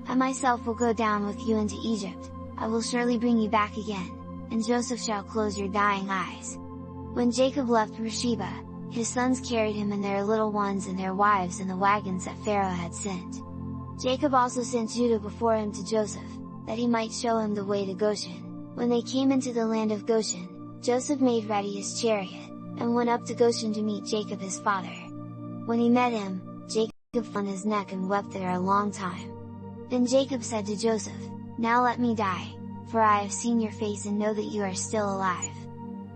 Speaker 1: I myself will go down with you into Egypt, I will surely bring you back again, and Joseph shall close your dying eyes." When Jacob left Beersheba, his sons carried him and their little ones and their wives in the wagons that Pharaoh had sent. Jacob also sent Judah before him to Joseph, that he might show him the way to Goshen. When they came into the land of Goshen, Joseph made ready his chariot, and went up to Goshen to meet Jacob his father. When he met him, Jacob fell on his neck and wept there a long time. Then Jacob said to Joseph, "Now let me die, for I have seen your face and know that you are still alive."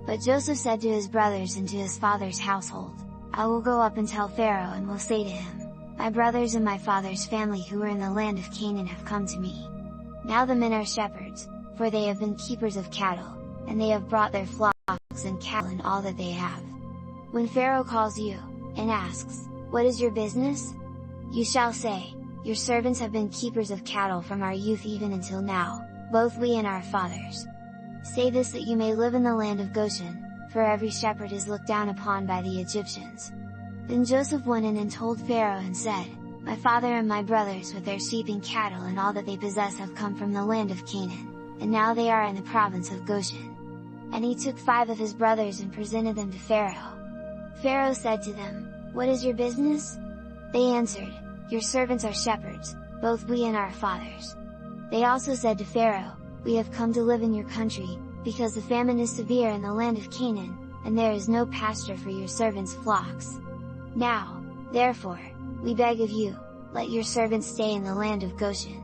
Speaker 1: But Joseph said to his brothers and to his father's household, "I will go up and tell Pharaoh and will say to him, my brothers and my father's family who are in the land of Canaan have come to me. Now the men are shepherds, for they have been keepers of cattle, and they have brought their flocks and cattle and all that they have. When Pharaoh calls you, and asks, 'What is your business?' you shall say, 'Your servants have been keepers of cattle from our youth even until now, both we and our fathers.' Say this that you may live in the land of Goshen, for every shepherd is looked down upon by the Egyptians." Then Joseph went in and told Pharaoh and said, "My father and my brothers with their sheep and cattle and all that they possess have come from the land of Canaan, and now they are in the province of Goshen." And he took 5 of his brothers and presented them to Pharaoh. Pharaoh said to them, "What is your business?" They answered, "Your servants are shepherds, both we and our fathers." They also said to Pharaoh, "We have come to live in your country, because the famine is severe in the land of Canaan, and there is no pasture for your servants' flocks. Now, therefore, we beg of you, let your servants stay in the land of Goshen."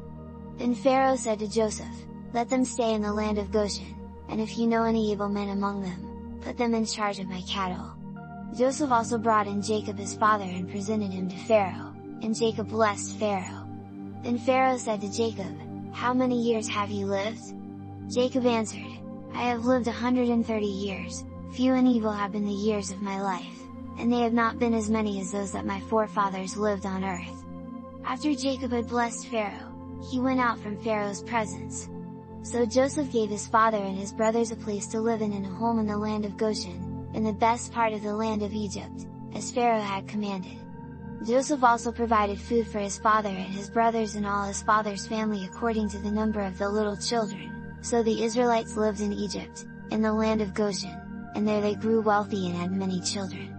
Speaker 1: Then Pharaoh said to Joseph, "Let them stay in the land of Goshen, and if you know any able men among them, put them in charge of my cattle." Joseph also brought in Jacob his father and presented him to Pharaoh, and Jacob blessed Pharaoh. Then Pharaoh said to Jacob, "How many years have you lived?" Jacob answered, "I have lived 130 years, few and evil have been the years of my life, and they have not been as many as those that my forefathers lived on earth." After Jacob had blessed Pharaoh, he went out from Pharaoh's presence. So Joseph gave his father and his brothers a place to live in and a home in the land of Goshen, in the best part of the land of Egypt, as Pharaoh had commanded. Joseph also provided food for his father and his brothers and all his father's family according to the number of the little children, so the Israelites lived in Egypt, in the land of Goshen, and there they grew wealthy and had many children.